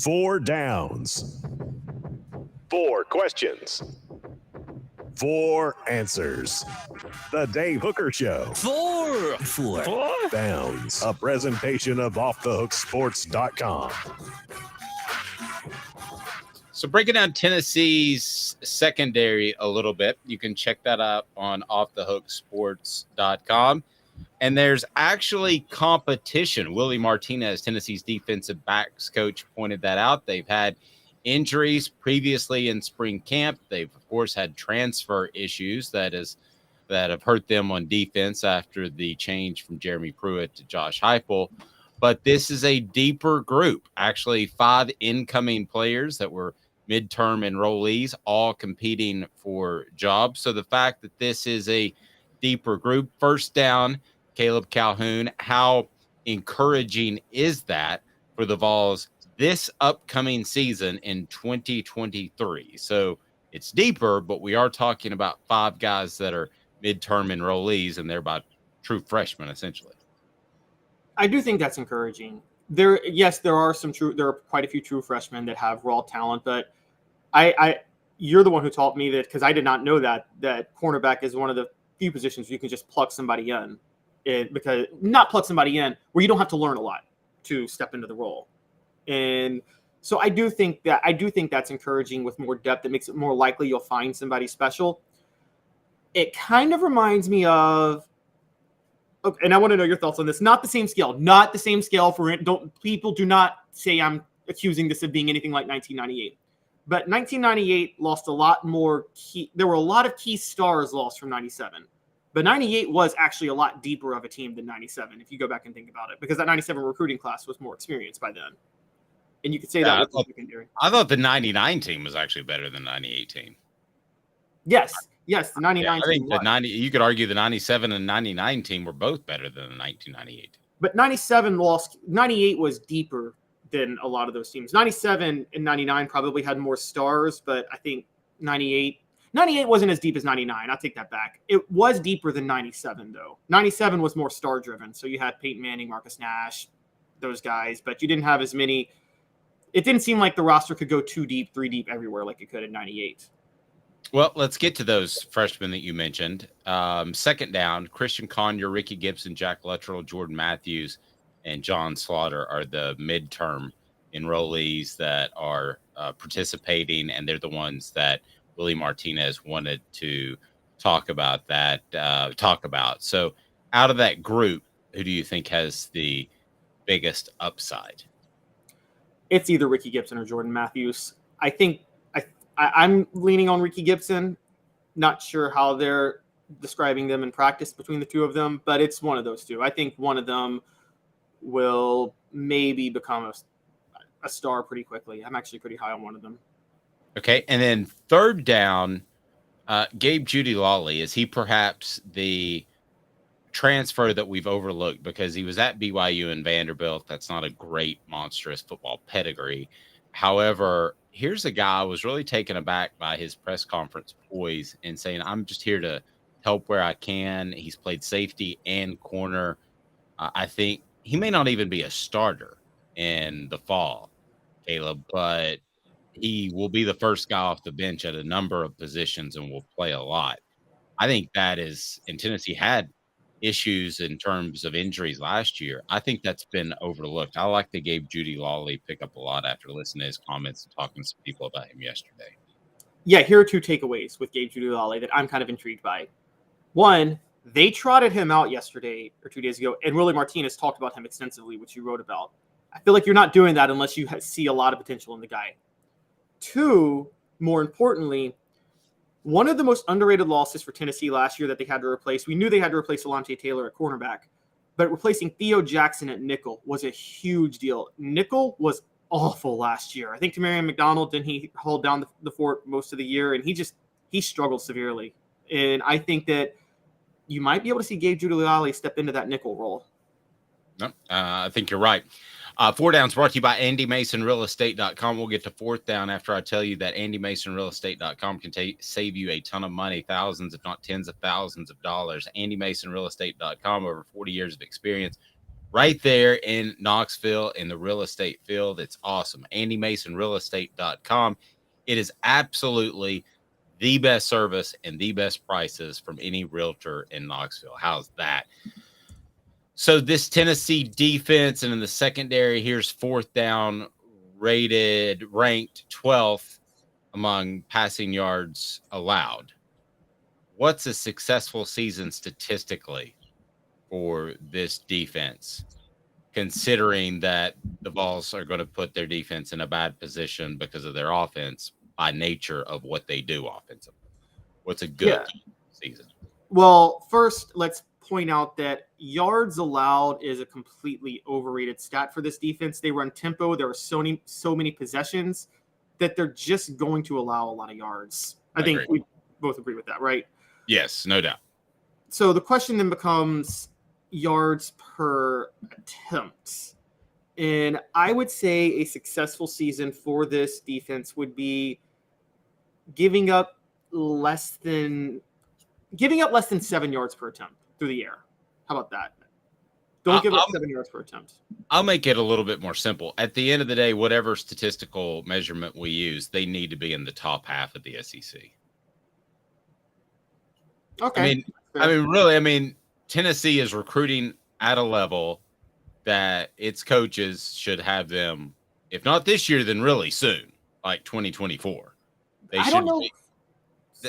Four Downs. 4 questions. 4 answers. The Dave Hooker Show. Four Downs. A presentation of offthehooksports.com. So breaking down Tennessee's secondary a little bit, you can check that out on offthehooksports.com. And there's actually competition. Willie Martinez, Tennessee's defensive backs coach, pointed that out. They've had injuries previously in spring camp. They've, of course, had transfer issues that have hurt them on defense after the change from Jeremy Pruitt to Josh Heupel. But this is a deeper group. Actually, 5 incoming players that were midterm enrollees, all competing for jobs. So the fact that this is a deeper group, first down, Caleb Calhoun, how encouraging is that for the Vols this upcoming season in 2023? So it's deeper, but we are talking about 5 guys that are midterm enrollees, and they're about true freshmen, essentially. I do think that's encouraging. There are quite a few true freshmen that have raw talent, but you're the one who taught me that, because I did not know that cornerback is one of the few positions where you can just plug somebody in, because not plug somebody in where you don't have to learn a lot to step into the role. And so I do think that's encouraging with more depth. It makes it more likely you'll find somebody special. It kind of reminds me of, and I want to know your thoughts on this. Not the same scale for it. People do not say I'm accusing this of being anything like 1998. But 1998 lost a lot more key. There were a lot of key stars lost from 97. But 98 was actually a lot deeper of a team than 97, if you go back and think about it, because that 97 recruiting class was more experienced by then. And you could say that with the secondary. I thought the 99 team was actually better than the 98 teim. Yes, the 99 I think team. the 90. You could argue the 97 and 99 team were both better than the 1998. But 97 lost. 98 was deeper than a lot of those teams. 97 and 99 probably had more stars, but I think 98 wasn't as deep as 99. I'll take that back. It was deeper than 97, though. 97 was more star-driven. So you had Peyton Manning, Marcus Nash, those guys, but you didn't have as many. It didn't seem like the roster could go 2 deep, 3 deep everywhere like it could in 98. Well, let's get to those freshmen that you mentioned. Second down, Christian Conyer, Ricky Gibson, Jack Luttrell, Jordan Matthews, and John Slaughter are the midterm enrollees that are participating, and they're the ones that Willie Martinez wanted to talk about. So out of that group, who do you think has the biggest upside? It's either Ricky Gibson or Jordan Matthews. I think I'm leaning on Ricky Gibson. Not sure how they're describing them in practice between the two of them, but it's one of those two. I think one of them will maybe become a star pretty quickly. I'm actually pretty high on one of them. Okay, and then third down, Gabe Judy Lawley, is he perhaps the transfer that we've overlooked because he was at BYU and Vanderbilt. That's not a great, monstrous football pedigree. However, here's a guy I was really taken aback by his press conference poise and saying, I'm just here to help where I can. He's played safety and corner. I think he may not even be a starter in the fall, Caleb, but he will be the first guy off the bench at a number of positions and will play a lot. I think that is, and Tennessee had issues in terms of injuries last year. I think that's been overlooked. I like the Gabe Judy Lawley pick up a lot after listening to his comments and talking to some people about him yesterday. Yeah, here are two takeaways with Gabe Judy Lawley that I'm kind of intrigued by. One, they trotted him out yesterday or 2 days ago, and Willie Martinez talked about him extensively, which you wrote about. I feel like you're not doing that unless you see a lot of potential in the guy. Two, more importantly, one of the most underrated losses for Tennessee last year that they had to replace, we knew they had to replace Alontae Taylor at cornerback, but replacing Theo Jackson at nickel was a huge deal. Nickel was awful last year. I think Tamarion McDonald, didn't he hold down the fort most of the year, and he struggled severely. And I think that you might be able to see Gabe Judy step into that nickel role. No, I think you're right. Four Downs brought to you by AndyMasonRealEstate.com. We'll get to fourth down after I tell you that AndyMasonRealEstate.com can save you a ton of money, thousands, if not tens of thousands of dollars. AndyMasonRealEstate.com, over 40 years of experience right there in Knoxville in the real estate field. It's awesome. AndyMasonRealEstate.com. It is absolutely the best service and the best prices from any realtor in Knoxville. How's that? So this Tennessee defense, and in the secondary, here's fourth down, ranked 12th among passing yards allowed. What's a successful season statistically for this defense, considering that the Vols are going to put their defense in a bad position because of their offense by nature of what they do offensively? What's a good season? Well, first, let's point out that yards allowed is a completely overrated stat for this defense. They run tempo. There are so many possessions that they're just going to allow a lot of yards. I think we both agree with that, right? Yes, no doubt. So the question then becomes yards per attempt. And I would say a successful season for this defense would be giving up less than 7 yards per attempt through the air. How about that? Don't give up 7 yards per attempt. I'll make it a little bit more simple. At the end of the day, whatever statistical measurement we use, they need to be in the top half of the SEC. Okay. I mean, Tennessee is recruiting at a level that its coaches should have them, if not this year, then really soon, like 2024. I don't know.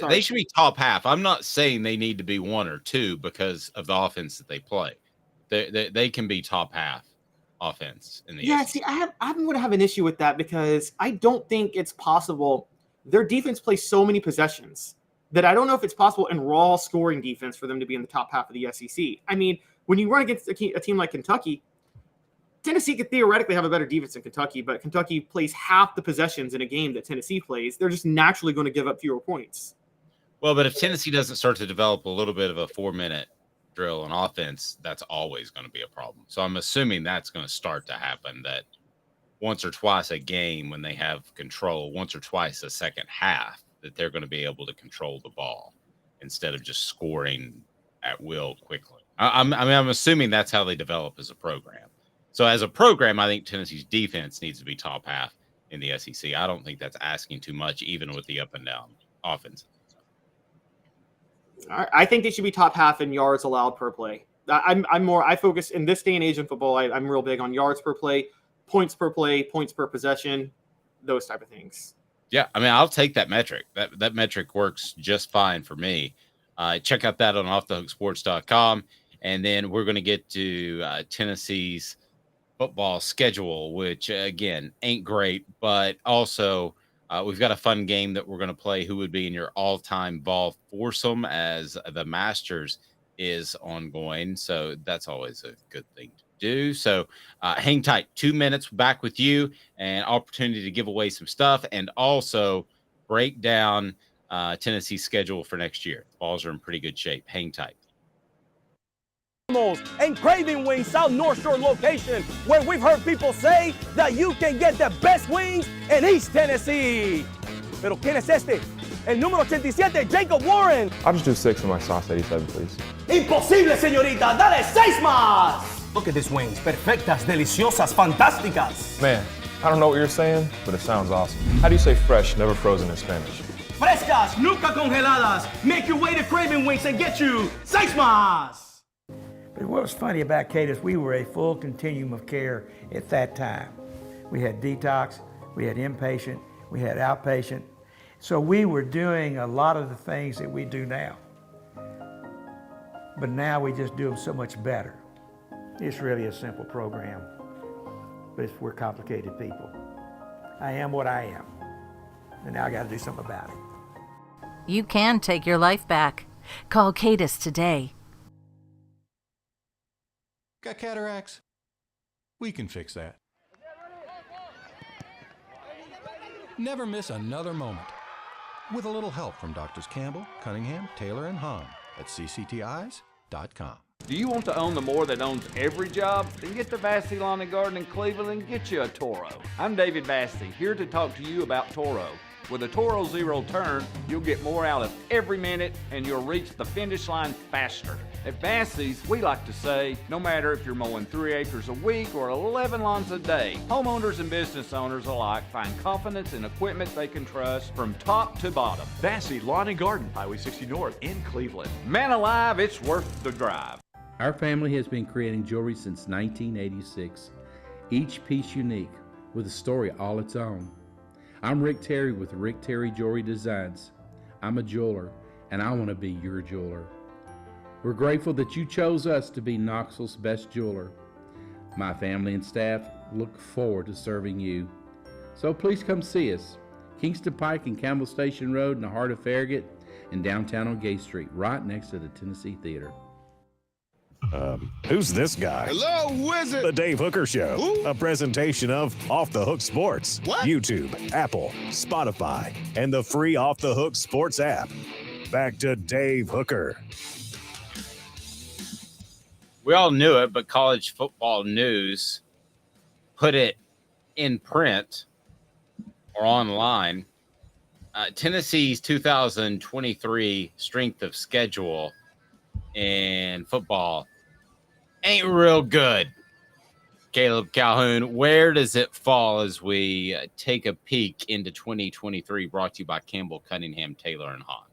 They should be top half. I'm not saying they need to be one or two because of the offense that they play. They can be top half offense in the SEC. See, I'm going to have an issue with that because I don't think it's possible. Their defense plays so many possessions that I don't know if it's possible in raw scoring defense for them to be in the top half of the SEC. I mean, when you run against a team like Kentucky, Tennessee could theoretically have a better defense than Kentucky, but Kentucky plays half the possessions in a game that Tennessee plays. They're just naturally going to give up fewer points. Well, but if Tennessee doesn't start to develop a little bit of a 4-minute drill on offense, that's always going to be a problem. So I'm assuming that's going to start to happen, that once or twice a game when they have control, once or twice a second half, that they're going to be able to control the ball instead of just scoring at will quickly. I'm assuming that's how they develop as a program. So as a program, I think Tennessee's defense needs to be top half in the SEC. I don't think that's asking too much, even with the up and down offense. I think they should be top half in yards allowed per play. I focus in this day and age in football. I'm real big on yards per play, points per possession, those type of things. Yeah, I mean, I'll take that metric. That metric works just fine for me. Check out that on offthehooksports.com. And then we're going to get to Tennessee's football schedule, which, again, ain't great. But also, we've got a fun game that we're going to play. Who would be in your all-time ball foursome as the Masters is ongoing. So that's always a good thing to do. So hang tight. 2 minutes back with you, and opportunity to give away some stuff and also break down Tennessee's schedule for next year. The Balls are in pretty good shape. Hang tight. and Craven Wings South North Shore location, where we've heard people say that you can get the best wings in East Tennessee. Pero ¿quién es este? El número 87, Jacob Warren. I'll just do 6 of my sauce 87, please. Imposible, señorita. Dale 6 más. Look at these wings. Perfectas, deliciosas, fantásticas. Man, I don't know what you're saying, but it sounds awesome. How do you say fresh, never frozen in Spanish? Frescas, nunca congeladas. Make your way to Craven Wings and get you 6 más. But what was funny about Kate is we were a full continuum of care at that time. We had detox, we had inpatient, we had outpatient. So we were doing a lot of the things that we do now. But now we just do them so much better. It's really a simple program, but we're complicated people. I am what I am, and now I got to do something about it. You can take your life back. Call Cadis today. Got cataracts? We can fix that. Never miss another moment. With a little help from Doctors Campbell, Cunningham, Taylor, and Hahn at cctis.com. Do you want to own the more that owns every job? Then get to Vassey Lawn and Garden in Cleveland and get you a Toro. I'm David Vassey, here to talk to you about Toro. With a Toro Zero Turn, you'll get more out of every minute and you'll reach the finish line faster. At Vassey's, we like to say, no matter if you're mowing 3 acres a week or 11 lawns a day, homeowners and business owners alike find confidence in equipment they can trust from top to bottom. Vassey Lawn and Garden, Highway 60 North in Cleveland. Man alive, it's worth the drive. Our family has been creating jewelry since 1986, each piece unique with a story all its own. I'm Rick Terry with Rick Terry Jewelry Designs. I'm a jeweler, and I want to be your jeweler. We're grateful that you chose us to be Knoxville's best jeweler. My family and staff look forward to serving you. So please come see us. Kingston Pike and Campbell Station Road in the heart of Farragut and downtown on Gay Street, right next to the Tennessee Theater. Who's this guy? Hello, wizard. The Dave Hooker Show, Who? a presentation of Off the Hook Sports, What? YouTube, Apple, Spotify, and the free Off the Hook Sports app. Back to Dave Hooker. We all knew it, but College Football News put it in print or online. Tennessee's 2023 strength of schedule in football ain't real good. Caleb Calhoun, where does it fall as we take a peek into 2023, brought to you by Campbell, Cunningham, Taylor, and Hahn?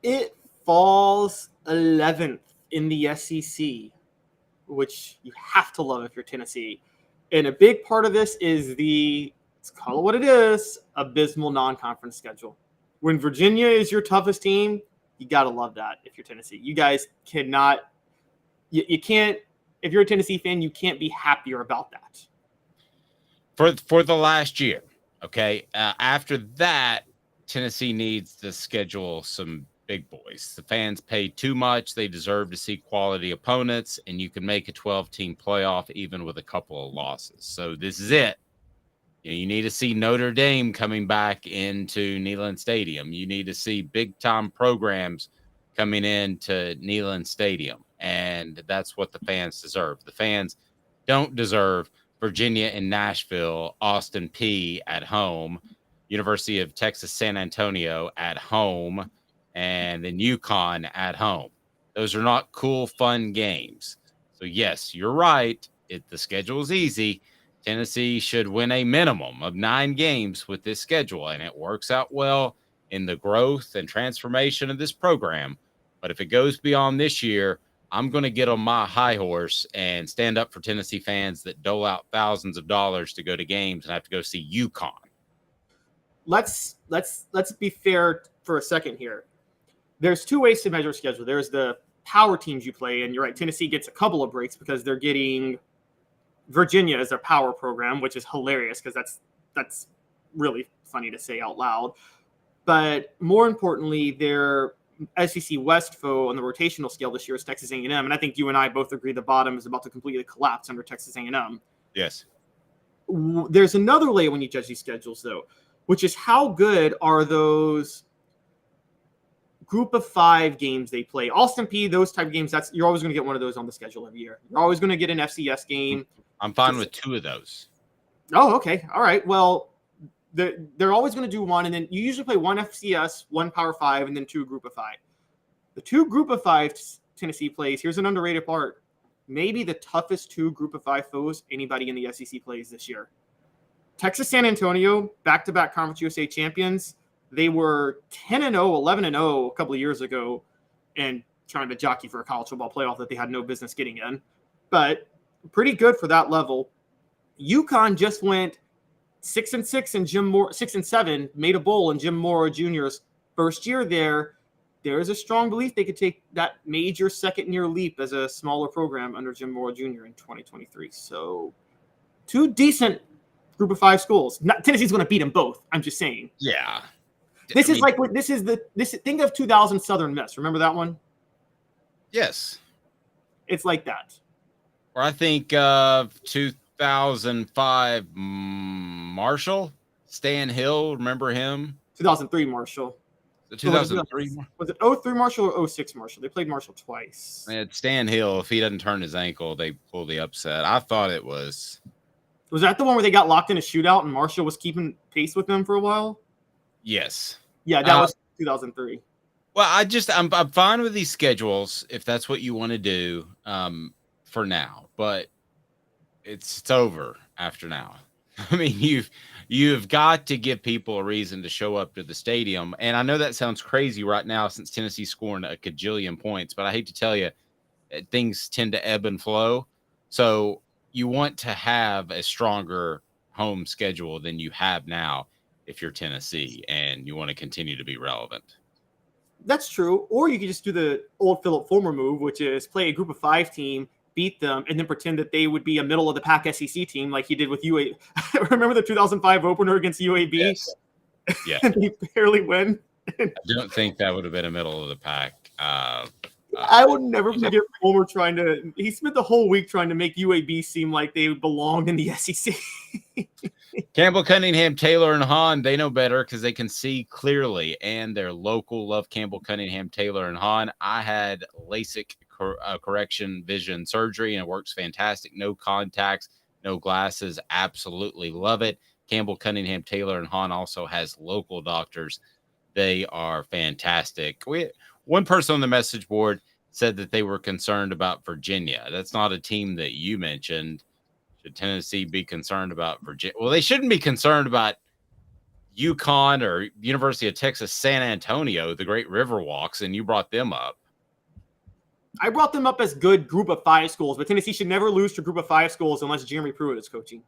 It falls 11th in the SEC, which you have to love if you're Tennessee. And a big part of this is let's call it what it is, abysmal non-conference schedule. When Virginia is your toughest team, you got to love that if you're Tennessee. You guys cannot, you can't, if you're a Tennessee fan, you can't be happier about that. For the last year, okay? After that, Tennessee needs to schedule some big boys. The fans pay too much. They deserve to see quality opponents, and you can make a 12-team playoff even with a couple of losses. So this is it. You need to see Notre Dame coming back into Neyland Stadium. You need to see big-time programs coming into Neyland Stadium, and that's what the fans deserve. The fans don't deserve Virginia and Nashville, Austin Peay at home, University of Texas San Antonio at home, and then UConn at home. Those are not cool, fun games. So, yes, you're right. The schedule is easy. Tennessee should win a minimum of 9 games with this schedule, and it works out well in the growth and transformation of this program. But if it goes beyond this year, I'm going to get on my high horse and stand up for Tennessee fans that dole out thousands of dollars to go to games and have to go see UConn. Let's be fair for a second here. There's 2 ways to measure schedule. There's the power teams you play, and you're right, Tennessee gets a couple of breaks because they're getting Virginia as their power program, which is hilarious because that's really funny to say out loud. But more importantly, their SEC West foe on the rotational scale this year is Texas A&M, and I think you and I both agree the bottom is about to completely collapse under Texas A&M. Yes. There's another layer when you judge these schedules, though, which is how good are those group of 5 games they play. Austin P, those type of games, you're always going to get one of those on the schedule every year. You're always going to get an FCS game. I'm fine with 2 of those. Oh, okay. All right. Well, they're always going to do one, and then you usually play 1 FCS, 1 Power 5, and then 2 group of 5. The 2 group of 5 Tennessee plays, here's an underrated part, maybe the toughest 2 group of 5 foes anybody in the SEC plays this year. Texas San Antonio, back-to-back Conference USA champions. They were 10-0, 11-0 a couple of years ago, and trying to jockey for a college football playoff that they had no business getting in. But pretty good for that level. UConn just went 6-6 and 6-7, made a bowl in Jim Mora Jr.'s first year there. There is a strong belief they could take that major second-year leap as a smaller program under Jim Mora Jr. in 2023. So 2 decent group of 5 schools. Tennessee's going to beat them both. I'm just saying. Yeah. Think of 2000 Southern Miss. Remember that one? Yes. It's like that. Or I think of 2005 Marshall, Stan Hill. Remember him? 2003 Marshall. The 2003 was it 03 Marshall or 06 Marshall? They played Marshall twice. And Stan Hill, if he doesn't turn his ankle, they pull the upset. I thought it was. Was that the one where they got locked in a shootout and Marshall was keeping pace with them for a while? Yes. Yeah, that was 2003. Well, I'm fine with these schedules if that's what you want to do for now, but it's over after now. I mean, you've got to give people a reason to show up to the stadium. And I know that sounds crazy right now since Tennessee's scoring a cajillion points, but I hate to tell you, things tend to ebb and flow. So you want to have a stronger home schedule than you have now if you're Tennessee and you want to continue to be relevant. That's true. Or you could just do the old Philip Fulmer move, which is play a group of 5 team, beat them, and then pretend that they would be a middle of the pack SEC team like he did with UAB. Remember the 2005 opener against UAB? Yes. Yeah. And they barely win. I don't think that would have been a middle of the pack. I would never forget Fulmer he spent the whole week trying to make UAB seem like they belonged in the SEC. Campbell, Cunningham, Taylor, and Hahn, they know better because they can see clearly, and they're local. Love Campbell, Cunningham, Taylor, and Hahn. I had LASIK correction vision surgery, and it works fantastic. No contacts, no glasses. Absolutely love it. Campbell, Cunningham, Taylor, and Hahn also has local doctors. They are fantastic. One person on the message board said that they were concerned about Virginia. That's not a team that you mentioned. Should Tennessee be concerned about Virginia? Well, they shouldn't be concerned about UConn or University of Texas San Antonio, the great Riverwalks, and you brought them up. I brought them up as good group of 5 schools, but Tennessee should never lose to group of 5 schools unless Jeremy Pruitt is coaching.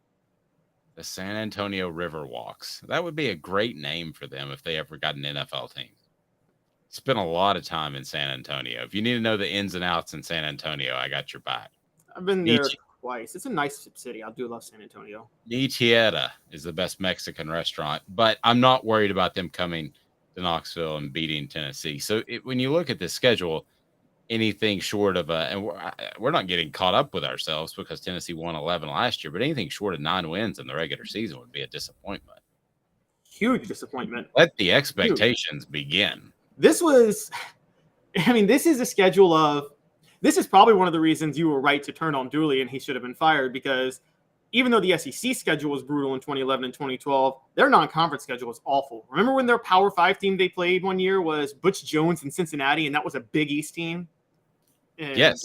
The San Antonio Riverwalks. That would be a great name for them if they ever got an NFL team. Spent a lot of time in San Antonio. If you need to know the ins and outs in San Antonio, I got your back. I've been there twice. It's a nice city. I do love San Antonio. Nietieta is the best Mexican restaurant, but I'm not worried about them coming to Knoxville and beating Tennessee. So when you look at the schedule, anything short of and we're not getting caught up with ourselves because Tennessee won 11 last year, but anything short of 9 wins in the regular season would be a disappointment. Huge disappointment. Let the expectations begin. This is a schedule of, this is probably one of the reasons you were right to turn on Dooley and he should have been fired, because even though the SEC schedule was brutal in 2011 and 2012, their non-conference schedule was awful. Remember when their Power 5 team they played one year was Butch Jones and Cincinnati, and that was a Big East team? And yes.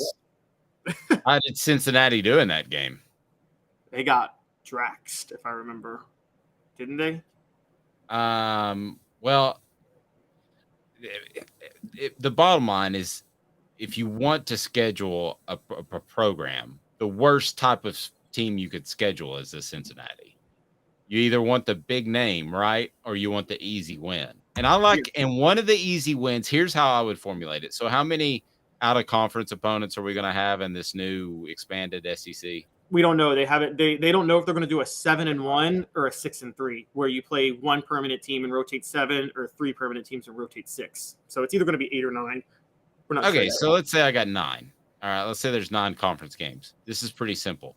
How did Cincinnati do in that game? They got draxed, if I remember. Didn't they? Well, the bottom line is, if you want to schedule a program, the worst type of team you could schedule is the Cincinnati. You either want the big name, right, or you want the easy win. And and one of the easy wins, here's how I would formulate it. So how many out-of-conference opponents are we going to have in this new expanded SEC? We don't know. They haven't. They don't know if they're going to do a 7-1 or a 6-3, where you play 1 permanent team and rotate 7, or 3 permanent teams and rotate 6. So it's either going to be 8 or 9. We're not okay. sure. So let's say I got 9. All right. Let's say there's 9 conference games. This is pretty simple.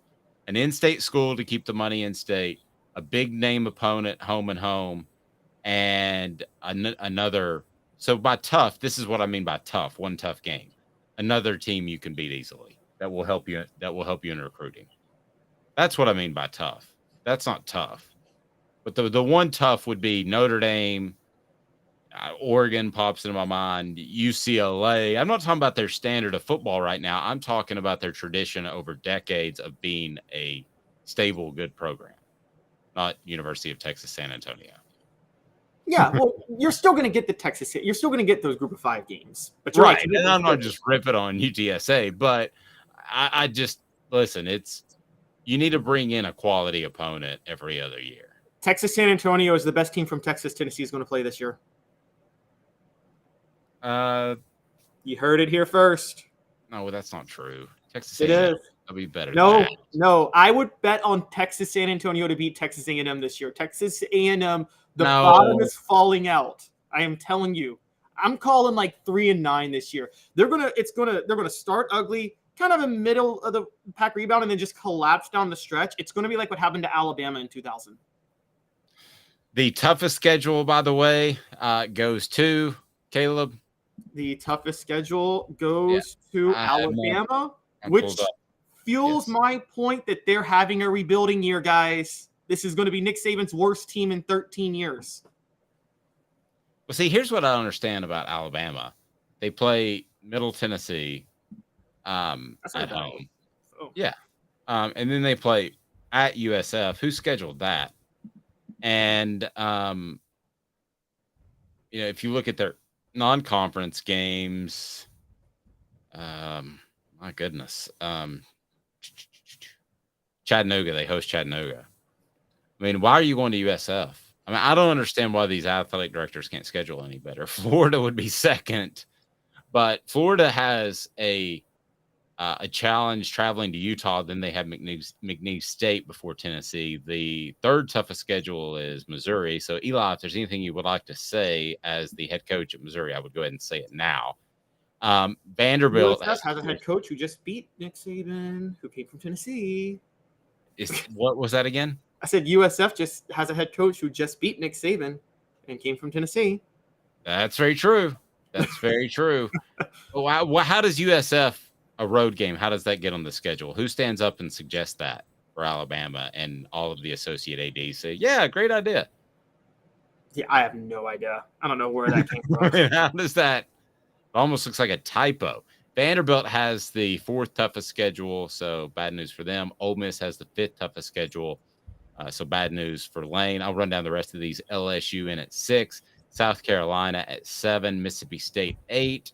An in-state school to keep the money in state, a big name opponent home and home, and another So by tough, this is what I mean by tough. One tough game, another team you can beat easily. That will help you. That will help you in recruiting. That's what I mean by tough. That's not tough. But the one tough would be Notre Dame. Oregon pops into my mind. UCLA. I'm not talking about their standard of football right now. I'm talking about their tradition over decades of being a stable, good program. Not University of Texas San Antonio. Yeah, well, you're still going to get the Texas. You're still going to get those Group of 5 games, but you're Right. And I'm not just ripping on UTSA, but I just listen. You need to bring in a quality opponent every other year. Texas San Antonio is the best team from Texas. Tennessee is going to play this year. You heard it here first. No, that's not true. Texas It A&M is. will be better. No, than that. no. I would bet on Texas San Antonio to beat Texas A&M this year. Texas A&M, the No. bottom is falling out. I am telling you. I'm calling like 3-9 this year. They're gonna start ugly, kind of in the middle of the pack rebound, and then just collapse down the stretch. It's gonna be like what happened to Alabama in 2000. The toughest schedule, by the way, goes to Caleb. The toughest schedule goes to Alabama, which fuels my point that they're having a rebuilding year, guys. This is going to be Nick Saban's worst team in 13 years. Well, see, here's what I understand about Alabama. They play Middle Tennessee at home. Oh. Yeah. And then they play at USF. Who scheduled that? And, if you look at their non-conference games, my goodness. Chattanooga, they host Chattanooga. I mean, why are you going to USF? I mean, I don't understand why these athletic directors can't schedule any better. Florida would be second, but Florida has a challenge traveling to Utah. Then they have McNeese State before Tennessee. The third toughest schedule is Missouri. So, Eli, if there's anything you would like to say as the head coach at Missouri, I would go ahead and say it now. Vanderbilt USF has a head coach who just beat Nick Saban, who came from Tennessee. What was that again? I said USF just has a head coach who just beat Nick Saban and came from Tennessee. That's very true. That's very true. How does USF, a road game, how does that get on the schedule? Who stands up and suggests that for Alabama, and all of the associate ADs say, yeah, great idea? Yeah, I have no idea. I don't know where that came from. How does that? It almost looks like a typo. Vanderbilt has the fourth toughest schedule, so bad news for them. Ole Miss has the fifth toughest schedule, so bad news for Lane. I'll run down the rest of these. LSU in at 6, South Carolina at 7, Mississippi State 8,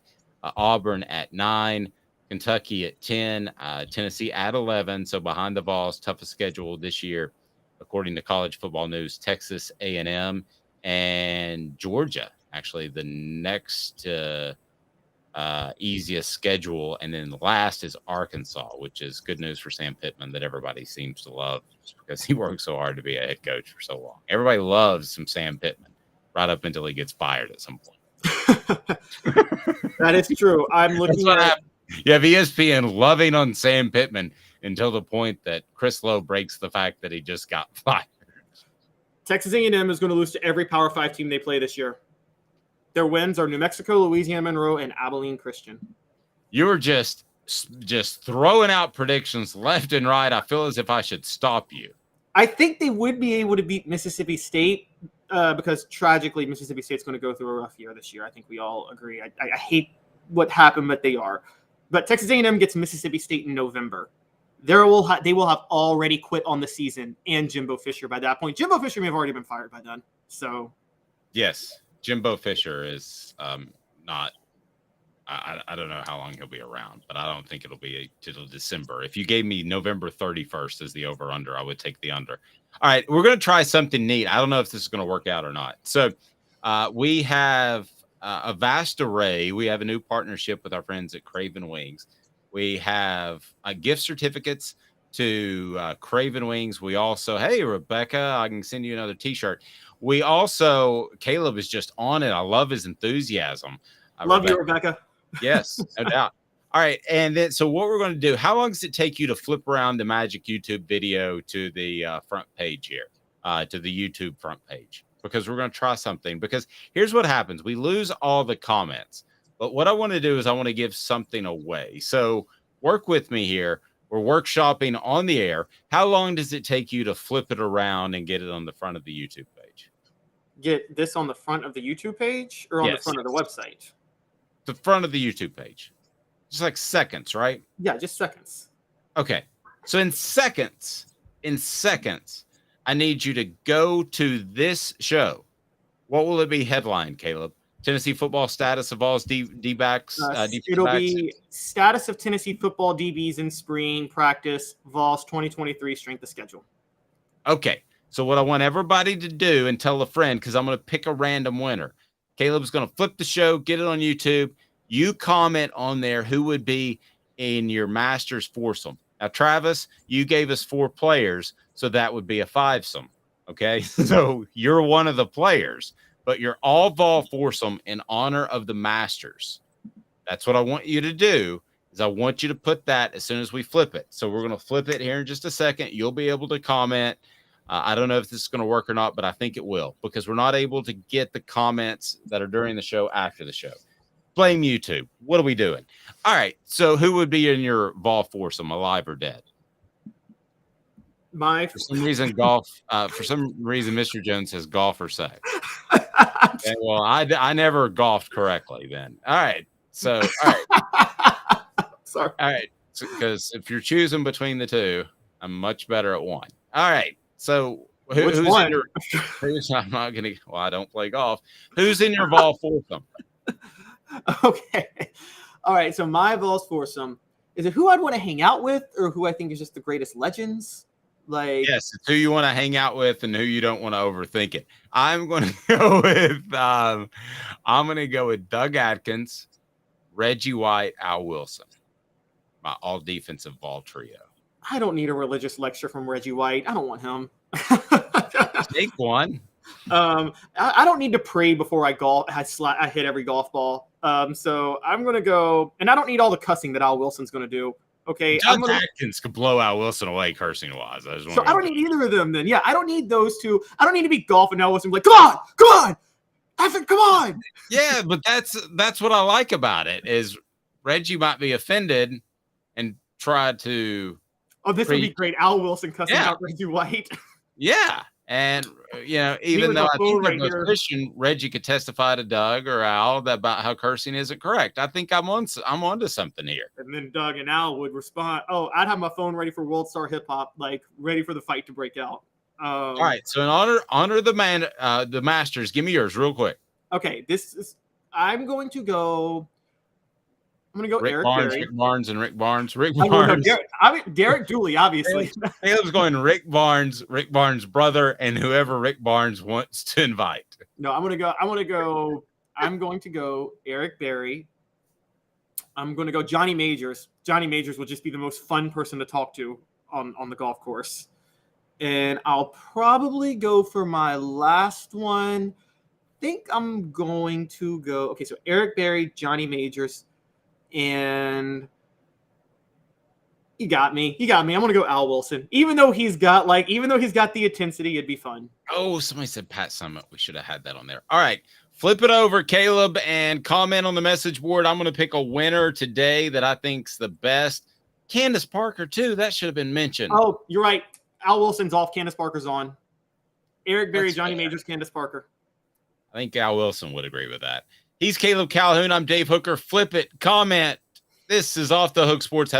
Auburn at 9, Kentucky at 10, Tennessee at 11. So behind the Vols, toughest schedule this year, according to College Football News, Texas A&M and Georgia. Actually, the next easiest schedule, and then the last is Arkansas, which is good news for Sam Pittman that everybody seems to love just because he worked so hard to be a head coach for so long. Everybody loves some Sam Pittman right up until he gets fired at some point. That is true. I'm looking at you have ESPN loving on Sam Pittman until the point that Chris Lowe breaks the fact that he just got fired. Texas A&M is going to lose to every Power 5 team they play this year. Their wins are New Mexico, Louisiana Monroe, and Abilene Christian. You were just throwing out predictions left and right. I feel as if I should stop you. I think they would be able to beat Mississippi State because tragically Mississippi State's going to go through a rough year this year. I think we all agree. I hate what happened, but they are. But Texas A&M gets Mississippi State in November. They will have already quit on the season and Jimbo Fisher by that point. Jimbo Fisher may have already been fired by then. So, yes, Jimbo Fisher is not. I don't know how long he'll be around, but I don't think it'll be till December. If you gave me November 31st as the over/under, I would take the under. All right, we're going to try something neat. I don't know if this is going to work out or not. So we have a vast array. We have a new partnership with our friends at Craven Wings. We have gift certificates to Craven Wings. We also, hey, Rebecca, I can send you another T-shirt. We also, Caleb is just on it. I love his enthusiasm. Love you, Rebecca. Yes, no doubt. All right. And then, so what we're going to do, how long does it take you to flip around the magic YouTube video to the front page here, to the YouTube front page? because we're going to try something. Because here's what happens. We lose all the comments. But what I want to do is I want to give something away. So work with me here. We're workshopping on the air. How long does it take you to flip it around and get it on the front of the YouTube page? Get this on the front of the YouTube page or on the Yes. front of the website? The front of the YouTube page. Just like seconds, right? Yeah, just seconds. Okay. So in seconds, I need you to go to this show. What will it be headlined, Caleb? Tennessee football status of all D-backs. It'll be status of Tennessee football DBs in spring practice, Vols 2023 strength of schedule. Okay. So what I want everybody to do, and tell a friend, because I'm going to pick a random winner. Caleb's going to flip the show, get it on YouTube. You comment on there who would be in your Masters foursome. Now, Travis, you gave us 4 players, so that would be a fivesome. Okay. So you're one of the players. But you're all Vol foursome in honor of the Masters. That's what I want you to do, is I want you to put that as soon as we flip it. So we're going to flip it here in just a second. You'll be able to comment. I don't know if this is going to work or not, but I think it will, because we're not able to get the comments that are during the show after the show. Blame YouTube. What are we doing? All right. So who would be in your Vol foursome, alive or dead? For some reason, Mr. Jones says golf or sex. Okay, well, I never golfed correctly then. All right. So, all right. Sorry. All right. Because if you're choosing between the two, I'm much better at one. All right. So, who's one? I'm not going to, well, I don't play golf. Who's in your Vol foursome? Okay. All right. So, my Vols foursome, is it who I'd want to hang out with or who I think is just the greatest legends? Like, yes, it's who you want to hang out with and who you don't want to overthink it. I'm going to go with Doug Atkins, Reggie White, Al Wilson, my all defensive Vol trio. I don't need a religious lecture from Reggie White. I don't want him. Take one. I don't need to pray before I golf. I hit every golf ball. So I'm gonna go, and I don't need all the cussing that Al Wilson's gonna do. Okay, Doug Atkins could blow Al Wilson away cursing wise. I don't need either of them. Then, yeah, I don't need those two. I don't need to be golfing Al Wilson. Like, come on, effing, come on. Yeah, but that's what I like about it is Reggie might be offended and try to. Oh, this would be great. Al Wilson cussing out Reggie White. Yeah. And, even though I think they're both Christian, Reggie could testify to Doug or Al about how cursing isn't correct. I think I'm onto something here. And then Doug and Al would respond, oh, I'd have my phone ready for World Star Hip Hop, like ready for the fight to break out. All right. So in honor the Masters, give me yours real quick. Okay. I'm going to go Rick Barnes. Rick Barnes. Derek Dooley, obviously. Caleb's going Rick Barnes' brother, and whoever Rick Barnes wants to invite. No, I'm going to go Eric Berry. I'm going to go Johnny Majors. Johnny Majors will just be the most fun person to talk to on the golf course. And I'll probably go for my last one. I think I'm going to go, okay, so Eric Berry, Johnny Majors, and he got me. I'm gonna go Al Wilson. Even though he's got the intensity, it'd be fun. Oh, somebody said Pat Summitt. We should have had that on there. All right. Flip it over, Caleb, and comment on the message board. I'm gonna pick a winner today that I think's the best. Candace Parker, too. That should have been mentioned. Oh, you're right. Al Wilson's off, Candace Parker's on. Eric Berry, Johnny Majors, Candace Parker. I think Al Wilson would agree with that. He's Caleb Calhoun. I'm Dave Hooker. Flip it. Comment. This is Off the Hook Sports. Have